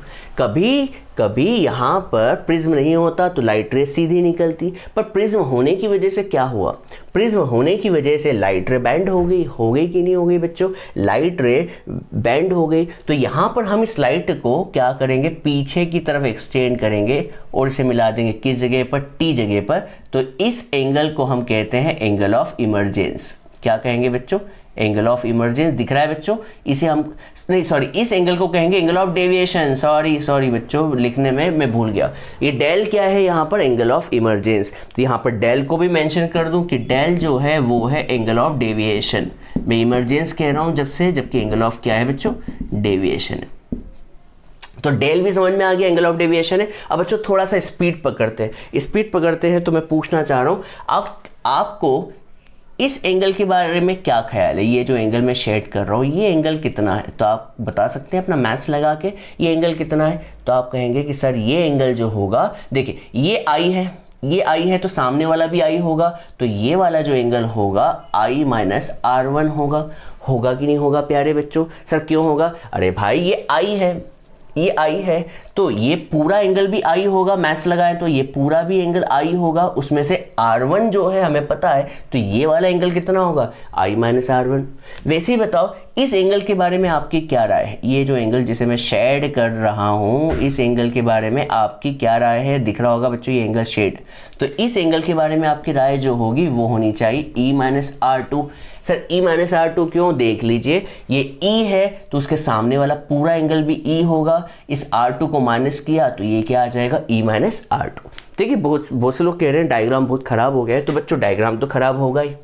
कभी यहाँ पर प्रिज्म नहीं होता तो लाइट रे सीधी निकलती, पर प्रिज्म होने की वजह से क्या हुआ, प्रिज्म होने की वजह से लाइट रे बैंड हो गई कि नहीं हो गई बच्चों, लाइट रे बैंड हो गई। तो यहाँ पर हम इस लाइट को क्या करेंगे, पीछे की तरफ एक्सटेंड करेंगे और इसे मिला देंगे किस जगह पर, T जगह पर। तो इस एंगल को हम कहते हैं एंगल ऑफ इमरजेंस। क्या कहेंगे बच्चों, एंगल ऑफ इमरजेंस। दिख रहा है बच्चों, इसे हम नहीं सॉरी इस एंगल को कहेंगे एंगल ऑफ डेविएशन। सॉरी बच्चों, लिखने में मैं भूल गया। ये डेल क्या है यहाँ पर, एंगल ऑफ इमरजेंस। तो यहाँ पर डेल को भी मेंशन कर दूं कि डेल जो है वो है एंगल ऑफ डेविएशन। मैं इमरजेंस कह रहा हूँ जबकि एंगल ऑफ क्या है बच्चों, डेविएशन है। तो डेल भी समझ में आ गया, एंगल ऑफ डेविएशन है। अब बच्चों थोड़ा सा स्पीड पकड़ते हैं तो मैं पूछना चाह रहा हूँ आपको इस एंगल के बारे में क्या ख्याल है। ये जो एंगल मैं शेड कर रहा हूँ ये एंगल कितना है, तो आप बता सकते हैं अपना मैथ्स लगा के ये एंगल कितना है। तो आप कहेंगे कि सर ये एंगल जो होगा, देखिए ये I है तो सामने वाला भी I होगा, तो ये वाला जो एंगल होगा I माइनस R1 होगा कि नहीं होगा प्यारे बच्चों। सर क्यों होगा, अरे भाई ये I है तो ये पूरा एंगल भी I होगा, मैथ्स लगाएं तो ये पूरा भी एंगल I होगा, उसमें से R1 जो है हमें पता है, तो ये वाला एंगल कितना होगा, I माइनस R1। वैसे ही बताओ इस एंगल के बारे में आपकी क्या राय है, ये जो एंगल जिसे मैं शेड कर रहा हूँ इस एंगल के बारे में आपकी क्या राय है। दिख रहा होगा बच्चों ये एंगल शेड, तो इस एंगल के बारे में आपकी राय जो होगी वो होनी चाहिए E minus R2। Sir E minus R2 क्यों, देख लीजिए ये E है तो उसके सामने वाला पूरा एंगल भी E होगा, इस R2 को माइनस किया तो ये क्या आ जाएगा, E माइनस R2। देखिए बहुत से लोग कह रहे हैं डायग्राम बहुत खराब हो गया है, तो बच्चों डायग्राम तो खराब होगा ही,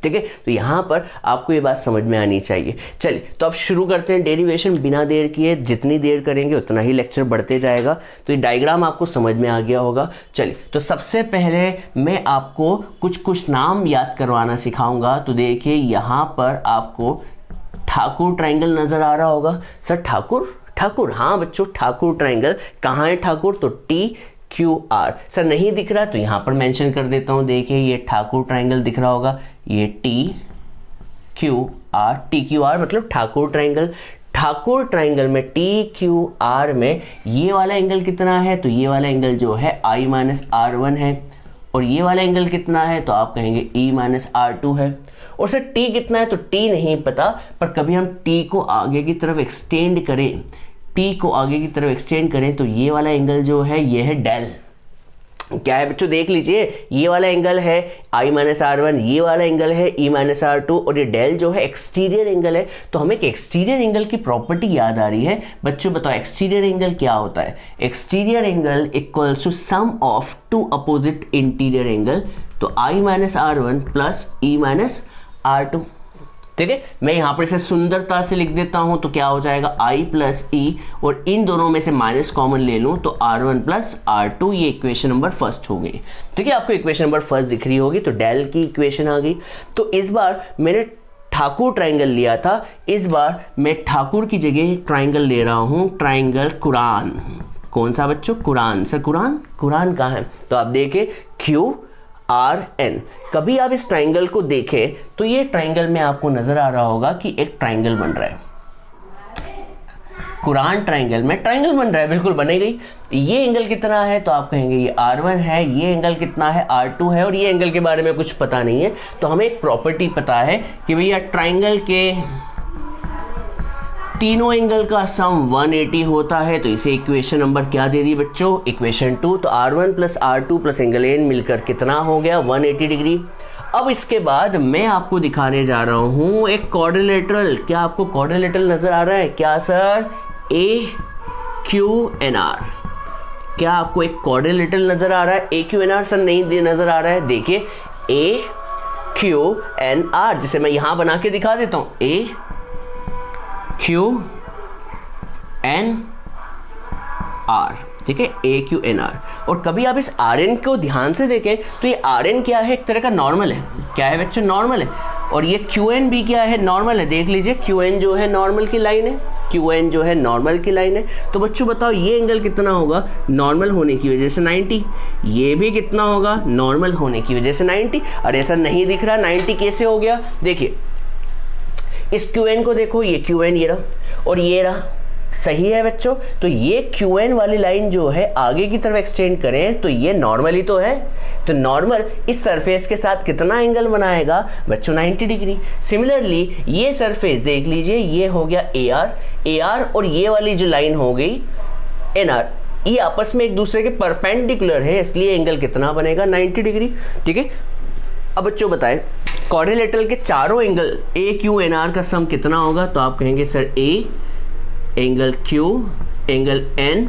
ठीक है। तो यहाँ पर आपको ये बात समझ में आनी चाहिए। चलिए तो अब शुरू करते हैं डेरिवेशन बिना देर किए, जितनी देर करेंगे उतना ही लेक्चर बढ़ते जाएगा। तो ये डायग्राम आपको समझ में आ गया होगा। चलिए तो सबसे पहले मैं आपको कुछ नाम याद करवाना सिखाऊंगा। तो देखिए यहाँ पर आपको ठाकुर ट्रायंगल नज़र आ रहा होगा। सर ठाकुर, हाँ बच्चों ठाकुर ट्रायंगल कहाँ है ठाकुर, तो TQR। सर नहीं दिख रहा तो यहाँ पर मेंशन कर देता हूँ। देखिए ये ठाकुर ट्रायंगल दिख रहा होगा, ये TQR मतलब ठाकुर ट्रायंगल। ठाकुर ट्रायंगल में TQR में ये वाला एंगल कितना है, तो ये वाला एंगल जो है I माइनस R1 है, और ये वाला एंगल कितना है तो आप कहेंगे E माइनस R2 है। और सर T कितना है, तो T नहीं पता, पर कभी हम T को आगे की तरफ एक्सटेंड करें तो ये वाला एंगल जो है ये है डेल। क्या है बच्चों, देख लीजिए ये वाला एंगल है I माइनस R1, ये वाला एंगल है E माइनस R2, और ये डेल जो है एक्सटीरियर एंगल है। तो हमें एक एक्सटीरियर एंगल की प्रॉपर्टी याद आ रही है। बच्चों बताओ एक्सटीरियर एंगल क्या होता है, exterior angle equals to sum of two opposite interior angle. तो I minus R1 plus E minus R2, ठीक है। मैं यहाँ पर इसे सुंदरता से लिख देता हूँ, तो क्या हो जाएगा I प्लस E, और इन दोनों में से माइनस कॉमन ले लूँ तो R1 प्लस R2। ये इक्वेशन नंबर फर्स्ट हो गई, ठीक है। आपको इक्वेशन नंबर फर्स्ट दिख रही होगी, तो डेल की इक्वेशन आ गई। तो इस बार मैंने ठाकुर ट्रायंगल लिया था, इस बार मैं ठाकुर की जगह ट्रायंगल ले रहा हूँ, ट्रायंगल कुरान। कौन सा बच्चों, कुरान। सर कुरान कहाँ है, तो आप देखें QRN। कभी आप इस ट्रायंगल को देखें तो ये ट्रायंगल में आपको नजर आ रहा होगा कि एक ट्रायंगल बन रहा है, कुरान ट्रायंगल में ट्रायंगल बन रहा है, बिल्कुल बनेगा ही। ये एंगल कितना है, तो आप कहेंगे ये R1 है, ये एंगल कितना है R2 है, और ये एंगल के बारे में कुछ पता नहीं है। तो हमें एक प्रॉपर्टी पता है कि भैया ट्रायंगल के तीनों एंगल का सम 180 होता है, तो इसे इक्वेशन नंबर क्या दे दी बच्चों, इक्वेशन 2। तो R1 plus R2 plus angle N मिलकर कितना हो गया, 180 डिग्री। अब इसके बाद मैं आपको दिखाने जा रहा हूं एक क्वाड्रिलेटरल। क्या आपको क्वाड्रिलेटरल नजर आ रहा है, क्या सर, AQNR। क्या आपको एक क्वाड्रिलेटरल नजर आ रहा है, AQNR सर नहीं नजर आ रहा है, देखिए AQNR, जिसे मैं यहां बना के दिखा देता हूं, AQNR, ठीक है, AQNR। और कभी आप इस RN को ध्यान से देखें तो ये RN क्या है, एक तरह का नॉर्मल है। क्या है बच्चों, नॉर्मल है। और ये QN भी क्या है, नॉर्मल है। देख लीजिए QN जो है नॉर्मल की लाइन है, QN जो है नॉर्मल की लाइन है। तो बच्चों बताओ ये एंगल कितना होगा, नॉर्मल होने की वजह से 90। ये भी कितना होगा, नॉर्मल होने की वजह से 90। अरे ऐसा नहीं दिख रहा, 90 कैसे हो गया, देखिए इस QN को देखो, ये QN ये रहा और ये रहा, सही है बच्चों। तो ये QN वाली लाइन जो है आगे की तरफ एक्सटेंड करें तो ये नॉर्मल ही तो है। तो नॉर्मल इस सरफेस के साथ कितना एंगल बनाएगा बच्चों, 90 डिग्री। सिमिलरली ये सरफेस देख लीजिए, ये हो गया AR और ये वाली जो लाइन हो गई NR, ये आपस में एक दूसरे के परपेंडिकुलर है, इसलिए एंगल कितना बनेगा, 90 डिग्री, ठीक है। अब बच्चों बताएं क्वाड्रिलेटरल के चारों एंगल AQNR का सम कितना होगा, तो आप कहेंगे sir A, angle Q, angle N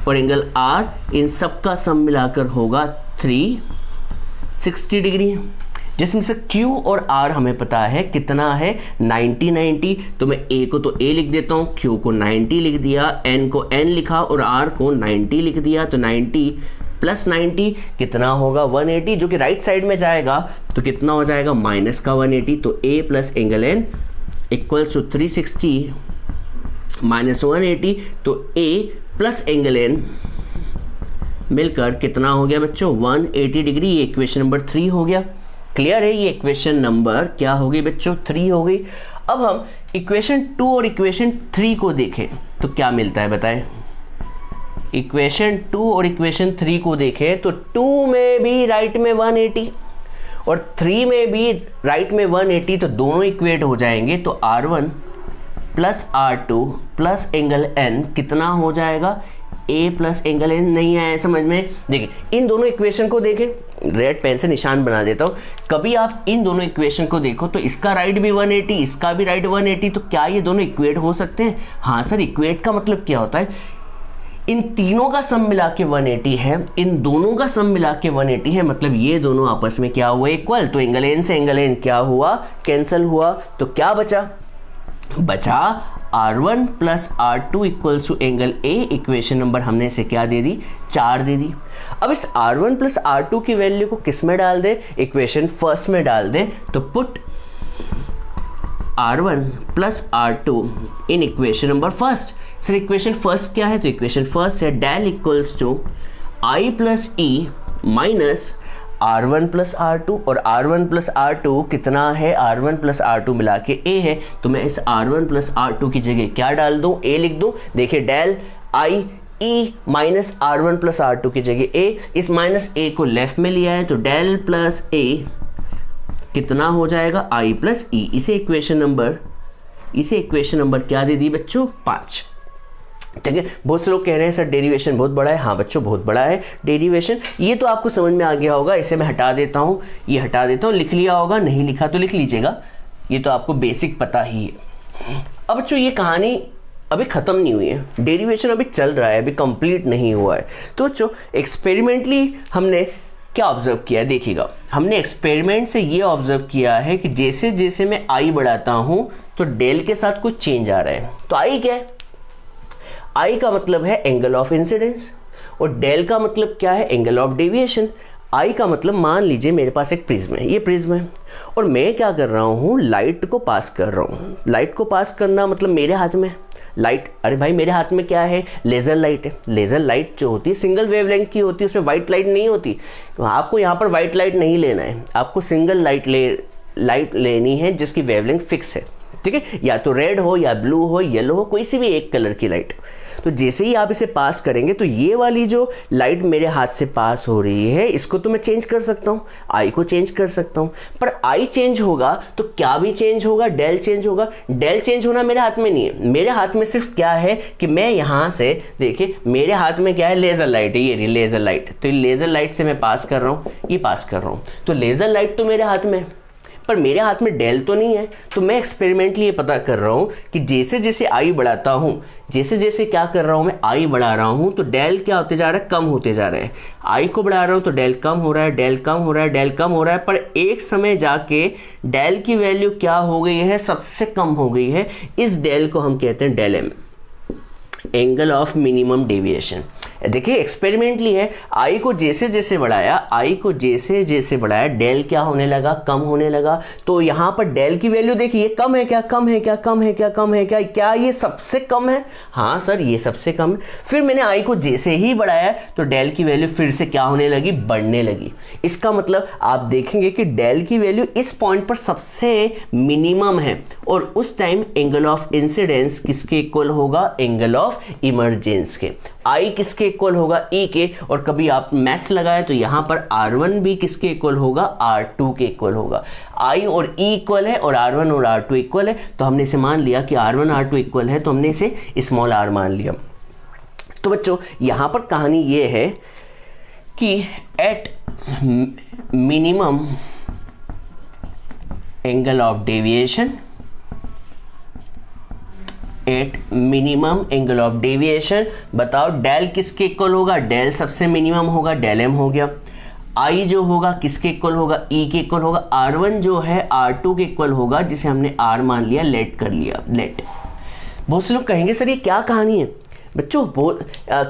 और एंगल R, इन सब का सम मिलाकर होगा 360 डिग्री, जिसमें से Q और R हमें पता है कितना है, 90। तो मैं A को तो A लिख देता हूँ, Q को 90 लिख दिया, N को N लिखा और R को 90 लिख दिया। तो 90 प्लस 90 कितना होगा, 180, जो कि राइट साइड में जाएगा तो कितना हो जाएगा, माइनस का 180। तो A plus angle N equals to 360 minus 180। तो A प्लस एंगल N मिलकर कितना हो गया बच्चों, 180 डिग्री। ये इक्वेशन नंबर 3 हो गया। क्लियर है, ये इक्वेशन नंबर क्या हो गई बच्चों, 3 हो गई। अब हम इक्वेशन 2 और इक्वेशन 3 को देखें तो क्या मिलता है बताएं। इक्वेशन 2 और इक्वेशन 3 को देखें तो 2 में भी राइट में 180 और 3 में भी राइट में 180, तो दोनों इक्वेट हो जाएंगे। तो R1 plus R2 plus angle N कितना हो जाएगा, A प्लस एंगल N। नहीं आया समझ में, देखिए इन दोनों इक्वेशन को देखें, रेड पेन से निशान बना देता हूँ। कभी आप इन दोनों इक्वेशन को देखो तो इसका राइट भी 180, इसका भी राइट 180, तो क्या ये दोनों इक्वेट हो सकते हैं। हाँ सर, इक्वेट का मतलब क्या होता है, इन तीनों का सम मिला के 180 है, इन दोनों का सम मिला के 180 है, मतलब ये दोनों आपस में क्या हुआ, इक्वल। तो एंगल N से एंगल N क्या हुआ, कैंसिल हुआ। तो क्या बचा R1 plus R2 equals to angle A। Equation number हमने इसे क्या दे दी, 4 दे दी। अब इस R1 प्लस R2 की वैल्यू को किस में डाल दे, इक्वेशन फर्स्ट में डाल दे। तो put R1 plus R2 in equation number first. Sir equation first क्या है, तो इक्वेशन फर्स्ट है del equals to I plus E minus R1 plus R2, और R1 प्लस R2 कितना है, R1 प्लस R2 मिला के A है। तो मैं इस R1 प्लस R2 की जगह क्या डाल दूं, A लिख दूं। देखिए del I E minus R1 plus R2 की जगह A, इस माइनस A को लेफ्ट में लिया है तो डेल प्लस A कितना हो जाएगा, I प्लस E। इसे इक्वेशन नंबर क्या दे दी बच्चों, 5। ठीक है, बहुत से लोग कह रहे हैं सर डेरिवेशन बहुत बड़ा है। हाँ बच्चों, बहुत बड़ा है डेरिवेशन। ये तो आपको समझ में आ गया होगा, इसे मैं हटा देता हूँ, ये हटा देता हूँ। लिख लिया होगा, नहीं लिखा तो लिख लीजिएगा, ये तो आपको बेसिक पता ही है। अब बच्चों ये कहानी अभी ख़त्म नहीं हुई है, डेरिवेशन अभी चल रहा है, अभी कंप्लीट नहीं हुआ है। तो बच्चों एक्सपेरिमेंटली हमने क्या ऑब्जर्व किया है, देखिएगा। हमने एक्सपेरिमेंट से ये ऑब्जर्व किया है कि जैसे जैसे मैं I बढ़ाता हूँ तो डेल के साथ कुछ चेंज आ रहा है। तो I क्या है, I का मतलब है एंगल ऑफ इंसिडेंस और डेल का मतलब क्या है, एंगल ऑफ डेविएशन। I का मतलब मान लीजिए मेरे पास एक प्रिज्म है, ये प्रिज्म है और मैं क्या कर रहा हूँ, लाइट को पास कर रहा हूँ। लाइट को पास करना मतलब मेरे हाथ में लाइट, अरे भाई मेरे हाथ में क्या है, लेज़र लाइट है। लेज़र लाइट जो होती है सिंगल वेवलेंथ की होती है, उसमें वाइट लाइट नहीं होती। तो आपको यहाँ पर वाइट लाइट नहीं लेना है, आपको सिंगल लाइट लेनी है जिसकी वेवलेंथ फिक्स है। ठीक है, या तो रेड हो या ब्लू हो येलो हो, कोई सी भी एक कलर की लाइट। तो जैसे ही आप इसे पास करेंगे तो ये वाली जो लाइट मेरे हाथ से पास हो रही है इसको तो मैं चेंज कर सकता हूँ, आई को चेंज कर सकता हूँ, पर आई चेंज होगा तो क्या भी चेंज होगा, डेल चेंज होगा। डेल चेंज होना मेरे हाथ में नहीं है, मेरे हाथ में सिर्फ क्या है कि मैं यहाँ से देखिए मेरे हाथ में क्या है, लेज़र लाइट है, ये लेज़र लाइट, तो ये लेज़र लाइट से मैं पास कर रहा हूँ, ये पास कर रहा हूँ, तो लेज़र लाइट तो मेरे हाथ में है पर मेरे हाथ में डेल तो नहीं है। तो मैं एक्सपेरिमेंटली ये पता कर रहा हूँ कि जैसे जैसे आई बढ़ाता हूँ, जैसे जैसे क्या कर रहा हूँ मैं आई बढ़ा रहा हूँ तो डेल क्या होते जा रहा है, कम होते जा रहे हैं। आई को बढ़ा रहा हूँ तो डेल कम हो रहा है, डेल कम हो रहा है, डेल कम हो रहा है, पर एक समय जाके डेल की वैल्यू क्या हो गई है, सबसे कम हो गई है। इस डेल को हम कहते हैं del M, angle of minimum deviation. देखिए एक्सपेरिमेंटली है, आई को जैसे जैसे बढ़ाया, आई को जैसे जैसे बढ़ाया, डेल क्या होने लगा, कम होने लगा। तो यहाँ पर डेल की वैल्यू देखिए कम है क्या, कम है क्या, कम है क्या, कम है क्या, क्या ये सबसे कम है? हाँ सर ये सबसे कम है। फिर मैंने आई को जैसे ही बढ़ाया तो डेल की वैल्यू फिर से क्या होने लगी, बढ़ने लगी। इसका मतलब आप देखेंगे कि डेल की वैल्यू इस पॉइंट पर सबसे मिनिमम है और उस टाइम एंगल ऑफ इंसिडेंस किसके इक्वल होगा, एंगल ऑफ इमरजेंस के। आई किसके इक्वल होगा, ई के। और कभी आप मैथ्स लगाएं तो यहाँ पर R1 भी किसके इक्वल होगा, R2 के इक्वल होगा। आई और ई इक्वल है और R1 और R2 इक्वल है, तो हमने इसे मान लिया कि R1 R2 इक्वल है, तो हमने इसे स्मॉल r मान लिया। तो बच्चों यहाँ पर कहानी ये है कि at minimum angle of deviation, at minimum angle of deviation, बताओ डेल किसके इक्वल होगा, डेल सबसे मिनिमम होगा, डेल एम हो गया। आई जो होगा किसके इक्वल होगा, ई के इक्वल होगा। R1 जो है R2 के इक्वल होगा, जिसे हमने R मान लिया, लेट कर लिया, लेट। बहुत से लोग कहेंगे सर ये क्या कहानी है। बच्चों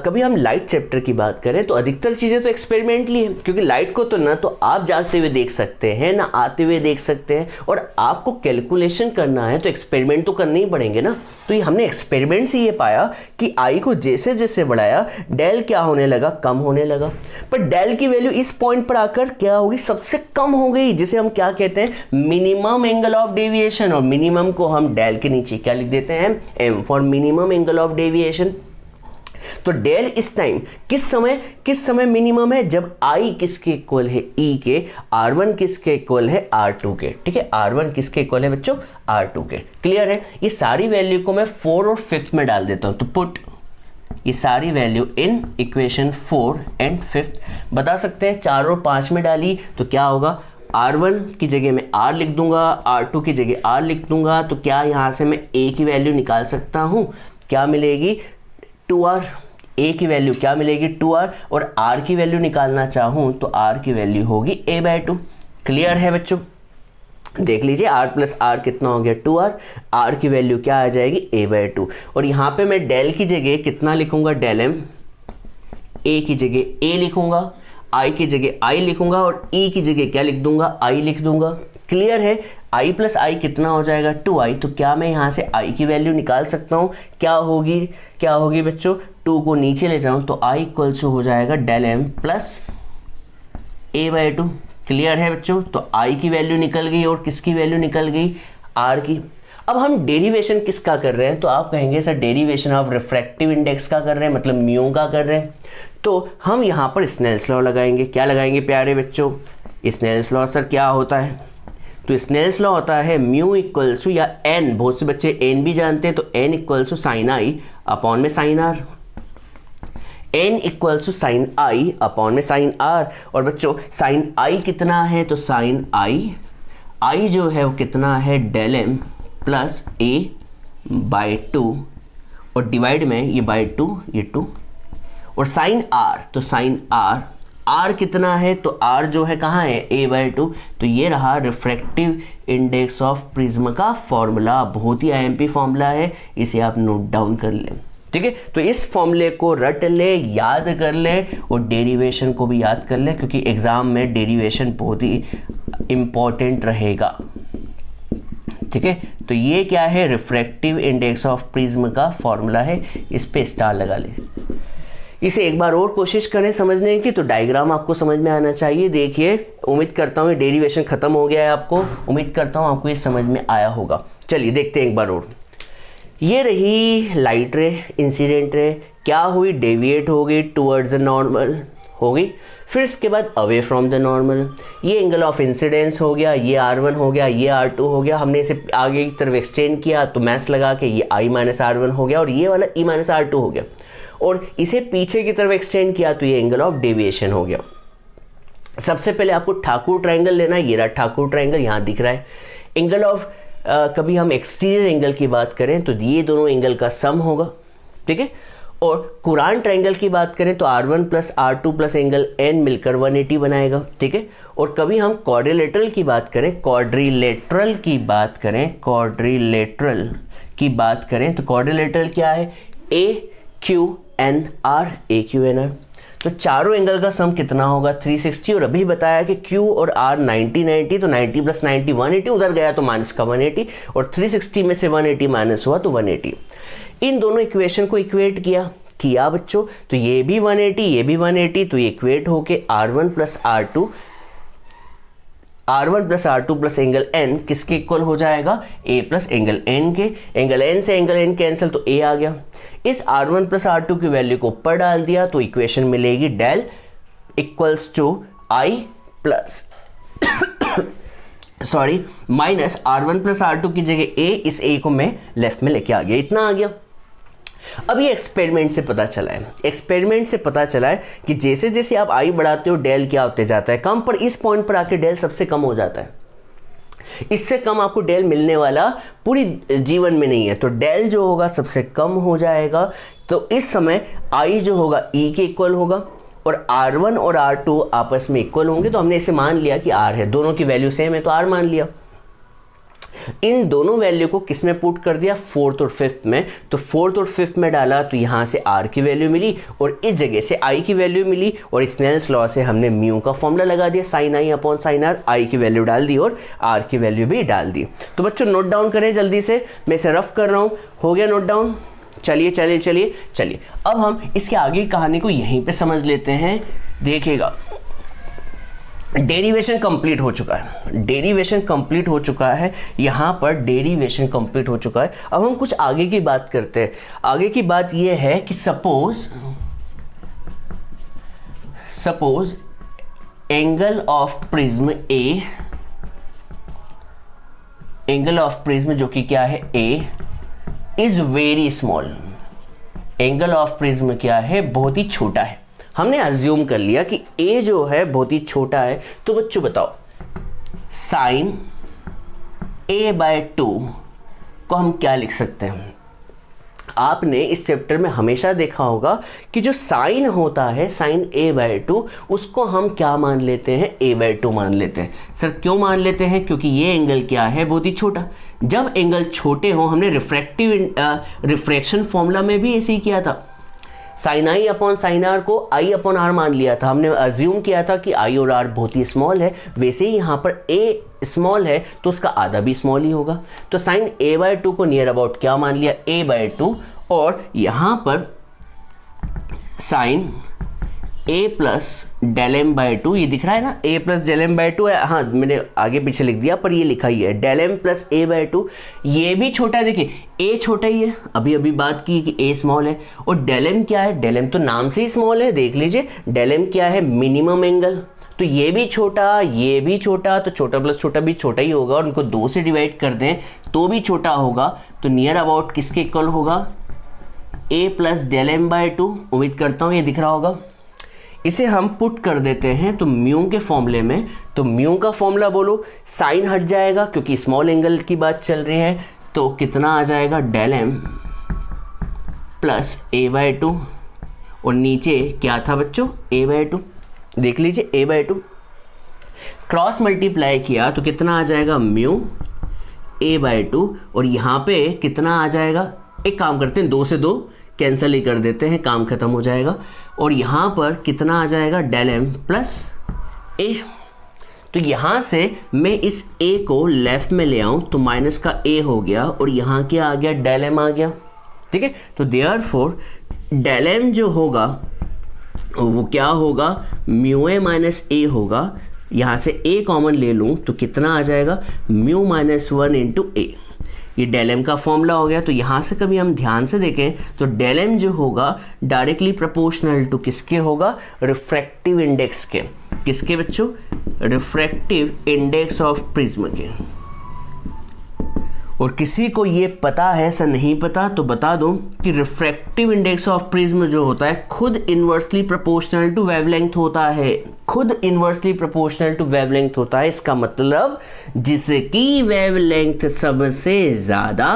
कभी हम लाइट चैप्टर की बात करें तो अधिकतर चीज़ें तो एक्सपेरिमेंटली है, क्योंकि लाइट को तो ना तो आप जागते हुए देख सकते हैं ना आते हुए देख सकते हैं, और आपको कैलकुलेशन करना है तो एक्सपेरिमेंट तो करने ही पड़ेंगे ना। तो ये हमने एक्सपेरिमेंट से ये पाया कि आई को जैसे जैसे बढ़ाया डेल क्या होने लगा, कम होने लगा। पर डेल की वैल्यू इस पॉइंट पर आकर क्या होगी, सबसे कम हो गई, जिसे हम क्या कहते हैं, मिनिमम एंगल ऑफ डेविएशन। और मिनिमम को हम डेल के नीचे क्या लिख देते हैं, M for minimum angle of deviation. तो डेल इस टाइम किस समय मिनिमम है, जब आई किसके इक्वल है, ई के। R1 किसके इक्वल है, R2 के। ठीक है, R1 किसके इक्वल है बच्चों, R2 के। क्लियर है। ये सारी वैल्यू को मैं 4 और 5 में डाल देता हूं, तो पुट ये सारी वैल्यू इन इक्वेशन 4 एंड 5। बता सकते हैं 4 और 5 में डाली तो क्या होगा, R1 की जगह मैं R लिख दूंगा, R2 की जगह R लिख दूंगा, तो क्या यहाँ से मैं A की वैल्यू निकाल सकता हूँ, क्या मिलेगी, 2R। A की वैल्यू क्या मिलेगी, 2R। और R की वैल्यू निकालना चाहूँ तो R की वैल्यू होगी A/2। क्लियर है बच्चों, देख लीजिए R प्लस R कितना हो गया, 2R। R की वैल्यू क्या आ जाएगी, A/2। और यहाँ पे मैं डेल की जगह कितना लिखूंगा, डेल एम। A की जगह A लिखूंगा, I की जगह I लिखूंगा, और E की जगह क्या लिख दूंगा, I लिख दूंगा। क्लियर है। I प्लस I कितना हो जाएगा, 2I। तो क्या मैं यहाँ से I की वैल्यू निकाल सकता हूँ, क्या होगी बच्चों, 2 को नीचे ले जाऊँ तो I इक्वल्स हो जाएगा del M plus A/2। Clear है बच्चों। तो I की वैल्यू निकल गई और किसकी वैल्यू निकल गई, R की। अब हम डेरिवेशन किसका कर रहे हैं, तो आप कहेंगे sir derivation of refractive index का कर रहे हैं, मतलब म्यू का कर रहे हैं। तो हम यहाँ पर स्नेल्स लॉ लगाएंगे। क्या लगाएंगे प्यारे बच्चों, स्नेल्स लॉ। सर क्या होता है, तो स्नेल्स लॉ होता है म्यू इक्वल्स टू, या एन, बहुत से बच्चे एन भी जानते हैं, तो N equals to sine i upon में sine r. N equals to sine i upon में साइन आर। और बच्चों साइन आई कितना है, तो साइन आई जो है वो कितना है, डेल एम प्लस A/2, और डिवाइड में ये बाई 2, ये 2। और साइन आर, तो साइन आर कितना है, तो आर जो है कहाँ है, A/2। तो ये रहा रिफ्रैक्टिव इंडेक्स ऑफ प्रिज्म का फॉर्मूला। बहुत ही IMP फॉर्मूला है, इसे आप नोट डाउन कर लें। ठीक है, तो इस फॉर्मूले को रट ले, याद कर ले, और डेरिवेशन को भी याद कर ले, क्योंकि एग्जाम में डेरिवेशन बहुत ही इंपॉर्टेंट रहेगा। ठीक है, तो ये क्या है, रिफ्रैक्टिव इंडेक्स ऑफ प्रिज्म का फॉर्मूला है, इस पे स्टार लगा ले। इसे एक बार और कोशिश करें समझने की, तो डायग्राम आपको समझ में आना चाहिए। देखिए, उम्मीद करता हूँ डेरिवेशन खत्म हो गया है आपको, उम्मीद करता हूँ आपको ये समझ में आया होगा। चलिए देखते हैं एक बार और। ये रही लाइट रे, इंसिडेंट रे, क्या हुई, डेविएट हो गई टुवर्ड्स द नॉर्मल हो गई, फिर इसके बाद अवे फ्रॉम द नॉर्मल, ये एंगल ऑफ इंसिडेंस हो गया, ये R1 हो गया, ये R2 हो गया, हमने इसे आगे की तरफ एक्सटेंड किया तो मैथ्स लगा के ये I माइनस R1 हो गया और ये वाला E माइनस R2 हो गया, और इसे पीछे की तरफ एक्सटेंड किया तो ये एंगल ऑफ डेविएशन हो गया। सबसे पहले आपको ठाकुर ट्रायंगल लेना है, ये रहा ठाकुर ट्रायंगल, यहाँ दिख रहा है। एंगल ऑफ कभी हम एक्सटीरियर एंगल की बात करें तो ये दोनों एंगल का सम होगा, ठीक है। और कुरान ट्रायंगल की बात करें तो R1 plus R2 plus angle N मिलकर 180 बनाएगा, ठीक है। और कभी हम क्वाड्रिलेटरल की बात करें, क्वाड्रिलेटरल की बात करें तो क्वाड्रिलेटरल क्या है, AQNR, AQNR। तो चारों एंगल का सम कितना होगा, 360। और अभी बताया कि Q और R 90 तो 90 प्लस 90 180, उधर गया तो माइनस का 180, और 360 में से 180 माइनस हुआ तो 180। इन दोनों इक्वेशन को इक्वेट किया बच्चों, तो ये भी 180 ये भी 180, तो ये इक्वेट होके R1 plus R2 plus angle N किसके इक्वल हो जाएगा, A प्लस एंगल N के। एंगल N से एंगल N कैंसिल तो A आ गया। इस R1 प्लस R2 की वैल्यू को ऊपर डाल दिया तो इक्वेशन मिलेगी del equals to I plus minus R1 plus R2 की जगह A, इस A को मैं लेफ्ट में लेके आ गया, इतना आ गया। अब ये एक्सपेरिमेंट से पता चला है कि जैसे जैसे आप I बढ़ाते हो डेल क्या होते जाता है, कम, पर इस पॉइंट पर आके डेल सबसे कम हो जाता है। इससे कम आपको डेल मिलने वाला पूरी जीवन में नहीं है, तो डेल जो होगा सबसे कम हो जाएगा। तो इस समय I जो होगा E के इक्वल होगा और R1 और R2 आपस में इक्वल होंगे, तो हमने इसे मान लिया कि R है, दोनों की वैल्यू सेम है तो R मान लिया। इन दोनों वैल्यू को किस में पुट कर दिया, फोर्थ और फिफ्थ में, तो फोर्थ और फिफ्थ में डाला तो यहाँ से R की वैल्यू मिली और इस जगह से I की वैल्यू मिली, और स्नेल्स लॉ से हमने म्यू का फॉर्मूला लगा दिया, sine I upon sine R, I की वैल्यू डाल दी और R की वैल्यू भी डाल दी। तो बच्चों नोट डाउन करें जल्दी से, मैं इसे रफ कर रहा हूँ, हो गया नोट डाउन। चलिए अब हम इसके आगे की कहानी को यहीं पे समझ लेते हैं। देखिएगा, डेरिवेशन कंप्लीट हो चुका है, यहाँ पर डेरिवेशन कंप्लीट हो चुका है। अब हम कुछ आगे की बात करते हैं। आगे की बात यह है कि सपोज एंगल ऑफ प्रिज्म जो कि क्या है A is very small. Angle of prism क्या है, बहुत ही छोटा है। हमने अज्यूम कर लिया कि A जो है बहुत ही छोटा है, तो बच्चों बताओ साइन A/2 को हम क्या लिख सकते हैं। आपने इस चैप्टर में हमेशा देखा होगा कि जो साइन होता है, साइन A/2, उसको हम क्या मान लेते हैं, A/2 मान लेते हैं। सर क्यों मान लेते हैं, क्योंकि ये एंगल क्या है, बहुत ही छोटा। जब एंगल छोटे हो, हमने रिफ्रैक्शन फॉर्मूला में भी ऐसे ही किया था, sine I upon sine R को I अपॉन R मान लिया था। हमने अज्यूम किया था कि I और R बहुत ही स्मॉल है, वैसे ही यहाँ पर A स्मॉल है तो उसका आधा भी स्मॉल ही होगा। तो साइन A/2 को नियर अबाउट क्या मान लिया, A/2, और यहाँ पर sign A plus del M/2, ये दिख रहा है ना, A प्लस डेल M/2 है, हाँ मैंने आगे पीछे लिख दिया पर ये लिखा ही है, डेल M प्लस A/2, ये भी छोटा है। देखिए A छोटा ही है, अभी बात की कि A स्मॉल है, और डेल M क्या है, डेल M तो नाम से ही स्मॉल है, देख लीजिए डेल M क्या है, मिनिमम एंगल। तो ये भी छोटा, तो छोटा प्लस छोटा भी छोटा ही होगा, और उनको 2 से डिवाइड कर दें तो भी छोटा होगा। तो नियर अबाउट किसके इक्वल होगा, A प्लस डेल M/2। उम्मीद करता हूँ ये दिख रहा होगा। इसे हम पुट कर देते हैं तो म्यू के फॉर्मूले में, तो म्यू का फॉर्मूला बोलो, साइन हट जाएगा क्योंकि स्मॉल एंगल की बात चल रही है, तो कितना आ जाएगा, डेल M प्लस A/2, और नीचे क्या था बच्चों, A/2। देख लीजिए A/2 क्रॉस मल्टीप्लाई किया तो कितना आ जाएगा, म्यू A/2, और यहाँ पे कितना आ जाएगा, एक काम करते हैं 2 से 2 कैंसिल ही कर देते हैं, काम खत्म हो जाएगा, और यहाँ पर कितना आ जाएगा, डेल M प्लस A। तो यहाँ से मैं इस A को लेफ्ट में ले आऊँ तो माइनस का A हो गया, और यहाँ क्या आ गया, डेल M आ गया, ठीक है। तो देयरफॉर डेल M जो होगा वो क्या होगा, म्यू A माइनस A होगा। यहाँ से A कॉमन ले लूँ तो कितना आ जाएगा, म्यू -1 इंटू A। ये डेल एम का फॉर्मूला हो गया। तो यहाँ से कभी हम ध्यान से देखें तो डेल एम जो होगा डायरेक्टली प्रोपोर्शनल टू किसके होगा, रिफ्रैक्टिव इंडेक्स के। किसके बच्चों, रिफ्रैक्टिव इंडेक्स ऑफ प्रिज्म के। और किसी को ये पता है, ऐसा नहीं पता तो बता दूं कि रिफ्रैक्टिव इंडेक्स ऑफ प्रिज्म जो होता है खुद इन्वर्सली प्रोपोर्शनल टू वेवलेंथ होता है, खुद इन्वर्सली प्रोपोर्शनल टू वेवलेंथ होता है। इसका मतलब जिसकी वेवलेंथ सबसे ज़्यादा,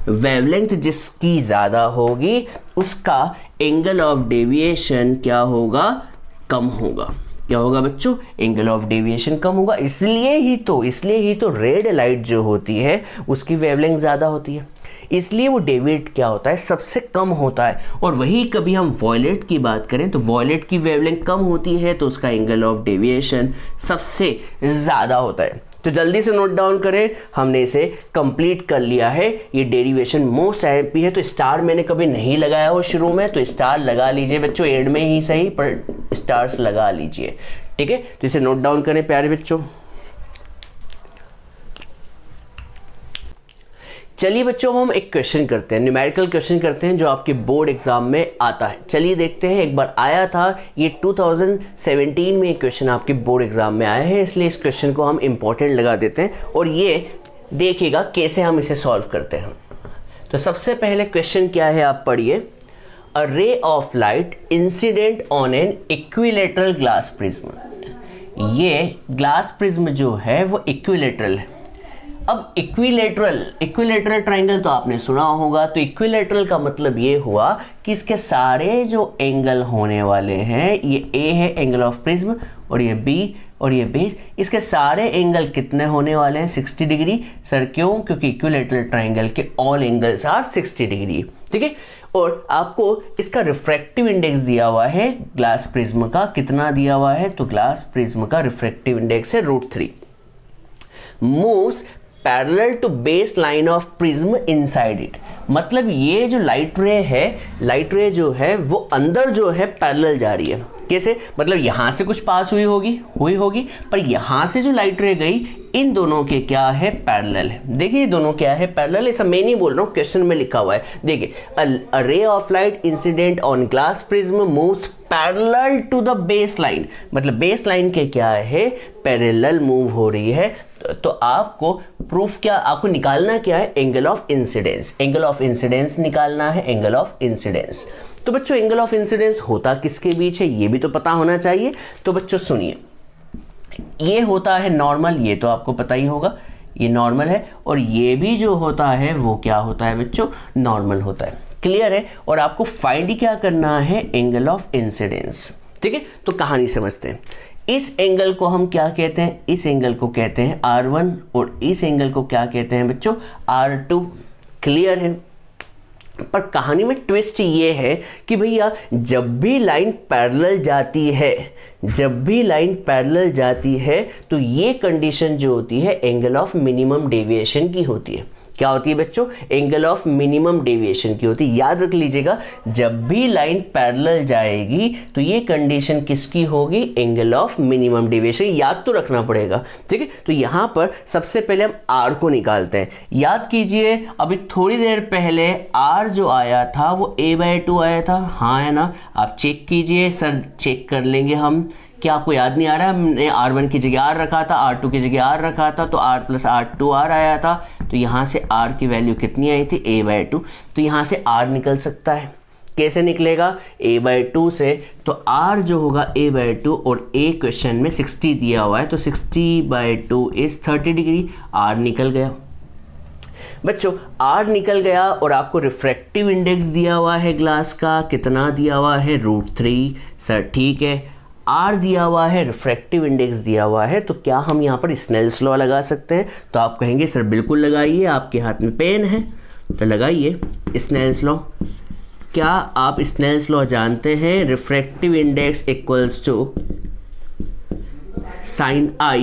वेवलेंथ जिसकी ज़्यादा होगी उसका एंगल ऑफ डेविएशन क्या होगा, कम होगा। क्या होगा बच्चों, एंगल ऑफ डेविएशन कम होगा। इसलिए ही तो रेड लाइट जो होती है उसकी वेवलेंथ ज़्यादा होती है, इसलिए वो डेविएट क्या होता है, सबसे कम होता है। और वही कभी हम वॉयलेट की बात करें तो वॉयलेट की वेवलेंथ कम होती है तो उसका एंगल ऑफ डेविएशन सबसे ज़्यादा होता है। तो जल्दी से नोट डाउन करें, हमने इसे कंप्लीट कर लिया है। ये डेरिवेशन मोस्ट एमपी है, तो स्टार मैंने कभी नहीं लगाया हो शुरू में, तो स्टार लगा लीजिए बच्चों, एंड में ही सही पर स्टार्स लगा लीजिए, ठीक है। तो इसे नोट डाउन करें प्यारे बच्चों। चलिए बच्चों हम एक क्वेश्चन करते हैं, न्यूमेरिकल क्वेश्चन करते हैं जो आपके बोर्ड एग्जाम में आता है। चलिए देखते हैं, एक बार आया था ये 2017 में एक क्वेश्चन आपके बोर्ड एग्जाम में आया है, इसलिए इस क्वेश्चन को हम इंपॉर्टेंट लगा देते हैं और ये देखिएगा कैसे हम इसे सॉल्व करते हैं। तो सबसे पहले क्वेश्चन क्या है आप पढ़िए, a ray of light incident on an equilateral glass prism. ये ग्लास प्रिज्म जो है वो इक्विलेटरल है। अब इक्विलेटरल ट्राइंगल तो आपने सुना होगा, तो इक्विलेटरल का मतलब ये हुआ कि इसके सारे जो एंगल होने वाले हैं, ये ए है एंगल ऑफ प्रिज्म और ये बी और ये बेस, इसके सारे एंगल कितने होने वाले हैं, 60 डिग्री। सर क्यों, क्योंकि इक्विलेटरल ट्राइंगल के ऑल एंगल्स आर 60 डिग्री, ठीक है। और आपको इसका रिफ्रैक्टिव इंडेक्स दिया हुआ है ग्लास प्रिज्म का, कितना दिया हुआ है, तो ग्लास प्रिज्म का रिफ्रैक्टिव इंडेक्स है √3। Moves parallel to base line of prism inside it, मतलब ये जो लाइट रे है, लाइट रे जो है वो अंदर जो है पैरेलल जा रही है। कैसे, मतलब यहां से कुछ पास हुई होगी पर यहां से जो लाइट रे गई, इन दोनों के क्या है, पैरेलल है। देखिए ये दोनों क्या है, पैरेलल। ऐसा मैं नहीं बोल रहा हूँ, क्वेश्चन में लिखा हुआ है। देखिए, a ray of light incident on glass prism moves parallel to the base line, मतलब बेस लाइन के क्या है, पैरेलल मूव हो रही है। तो आपको प्रूफ क्या, आपको निकालना क्या है, angle of incidence. Angle of incidence निकालना है, एंगल ऑफ इंसिडेंस। तो बच्चों एंगल ऑफ इंसिडेंस होता किसके बीच है, ये भी तो पता होना चाहिए। तो बच्चों सुनिए, ये होता है नॉर्मल, ये तो आपको पता ही होगा, ये नॉर्मल है। और ये भी जो होता है वो क्या होता है बच्चों, नॉर्मल होता है। क्लियर है। और आपको फाइंड क्या करना है, एंगल ऑफ इंसिडेंस, ठीक है। तो कहानी समझते हैं। इस एंगल को हम क्या कहते हैं, इस एंगल को कहते हैं R1 और इस एंगल को क्या कहते हैं बच्चों, R2। क्लियर है। पर कहानी में ट्विस्ट ये है कि भैया जब भी लाइन पैरेलल जाती है तो ये कंडीशन जो होती है एंगल ऑफ मिनिमम डेविएशन की होती है। क्या होती है बच्चों, एंगल ऑफ मिनिमम डेविएशन की होती है। याद रख लीजिएगा, जब भी लाइन पैरेलल जाएगी तो ये कंडीशन किसकी होगी, एंगल ऑफ मिनिमम डेविएशन। याद तो रखना पड़ेगा, ठीक है। तो यहाँ पर सबसे पहले हम आर को निकालते हैं। याद कीजिए, अभी थोड़ी देर पहले आर जो आया था वो a/2 आया था, हाँ है ना। आप चेक कीजिए, सर चेक कर लेंगे हम। क्या आपको याद नहीं आ रहा है, हमने R1 की जगह R रखा था, R2 की जगह R रखा था, तो R + R2R आया था। तो यहाँ से R की वैल्यू कितनी आई थी, a/2। तो यहाँ से R निकल सकता है। कैसे निकलेगा, a/2 से। तो R जो होगा a/2 और a क्वेश्चन में 60 दिया हुआ है, तो 60/2 = 30 डिग्री। R निकल गया बच्चों, R निकल गया। और आपको रिफ्रैक्टिव इंडेक्स दिया हुआ है ग्लास का, कितना दिया हुआ है, √3। सर ठीक है, R दिया हुआ है, रिफ्रैक्टिव इंडेक्स दिया हुआ है, तो क्या हम यहाँ पर स्नेल्स लॉ लगा सकते हैं। तो आप कहेंगे सर बिल्कुल लगाइए, आपके हाथ में पेन है तो लगाइए स्नेल्स लॉ। क्या आप स्नेल्स लॉ जानते हैं, refractive index = sin I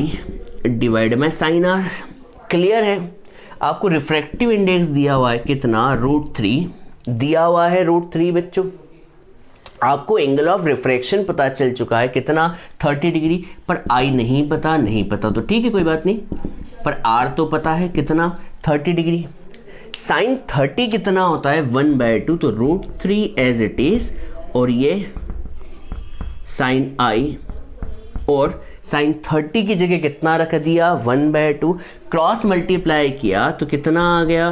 / sin R। Clear है। आपको रिफ्रैक्टिव इंडेक्स दिया हुआ है कितना, √3 दिया हुआ है, √3 बच्चों। आपको एंगल ऑफ रिफ्रैक्शन पता चल चुका है कितना, 30 डिग्री। पर I नहीं पता तो ठीक है कोई बात नहीं, पर R तो पता है कितना, 30 डिग्री। साइन 30 कितना होता है 1/2, तो √3 एज इट इज, और ये साइन आई, और साइन 30 की जगह कितना रख दिया 1/2, क्रॉस मल्टीप्लाई किया तो कितना आ गया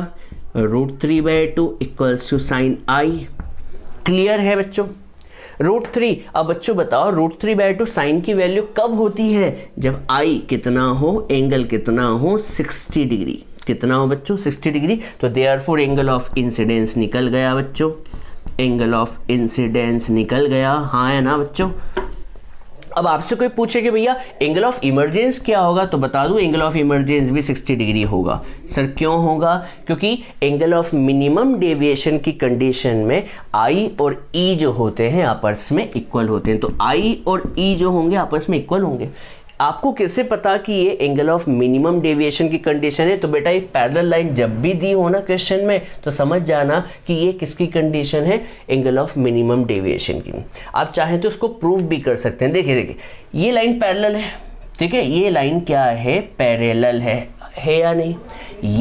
√3/2 equals to sine I. Clear है बच्चों? √3, अब बच्चों बताओ √3/2 साइन की वैल्यू कब होती है? जब आई कितना हो, एंगल कितना हो 60 डिग्री, कितना हो बच्चों 60 डिग्री। तो देयरफॉर एंगल ऑफ इंसिडेंस निकल गया बच्चों, एंगल ऑफ इंसिडेंस निकल गया, हाँ है ना बच्चों। अब आपसे कोई पूछे कि भैया एंगल ऑफ इमरजेंस क्या होगा, तो बता दूं एंगल ऑफ इमरजेंस भी 60 डिग्री होगा। सर क्यों होगा? क्योंकि एंगल ऑफ मिनिमम डेविएशन की कंडीशन में आई और ई जो होते हैं आपस में इक्वल होते हैं, तो आई और ई जो होंगे आपस में इक्वल होंगे। आपको कैसे पता कि ये एंगल ऑफ मिनिमम डेविएशन की कंडीशन है? तो बेटा ये पैरेलल लाइन जब भी दी हो ना क्वेश्चन में तो समझ जाना कि ये किसकी कंडीशन है, एंगल ऑफ मिनिमम डेविएशन की। आप चाहें तो उसको प्रूव भी कर सकते हैं। देखिए ये लाइन पैरेलल है, ठीक है, ये लाइन क्या है पैरेलल है या नहीं?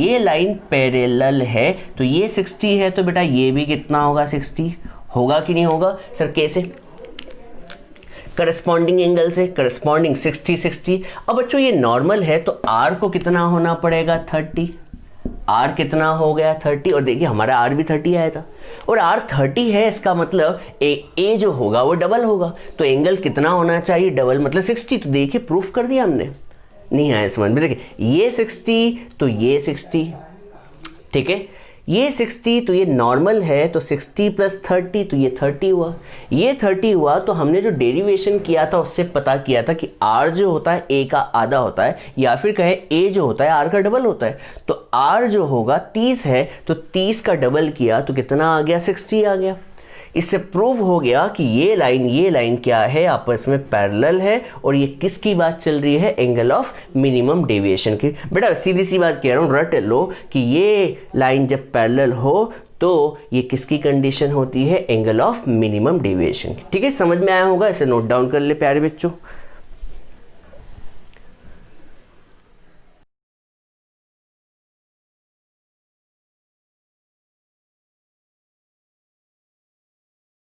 ये लाइन पैरेलल है तो ये 60 है, तो बेटा ये भी कितना होगा 60 होगा कि नहीं होगा? सर कैसे? करस्पॉन्डिंग एंगल से, करस्पॉन्डिंग 60-60। अब बच्चों ये नॉर्मल है तो आर को कितना होना पड़ेगा 30, आर कितना हो गया 30, और देखिए हमारा आर भी 30 आया था, और आर 30 है, इसका मतलब ए जो होगा वो डबल होगा, तो एंगल कितना होना चाहिए डबल, मतलब 60। तो देखिए प्रूफ कर दिया हमने, नहीं आया समझ में? देखिए ये 60 तो ये 60, ठीक है, ये 60 तो ये नॉर्मल है, तो 60 + 30 तो ये 30 हुआ, ये 30 हुआ। तो हमने जो डेरिवेशन किया था उससे पता किया था कि r जो होता है a का आधा होता है, या फिर कहें a जो होता है r का डबल होता है। तो r जो होगा 30 है, तो 30 का डबल किया तो कितना आ गया 60 आ गया। इससे प्रूव हो गया कि ये लाइन क्या है, आपस में पैरेलल है, और ये किसकी बात चल रही है, एंगल ऑफ मिनिमम डेविएशन की। बेटा सीधी सी बात कह रहा हूँ, रट लो कि ये लाइन जब पैरेलल हो तो ये किसकी कंडीशन होती है, एंगल ऑफ मिनिमम डेविएशन की। ठीक है, समझ में आया होगा, इसे नोट डाउन कर ले प्यारे बच्चों।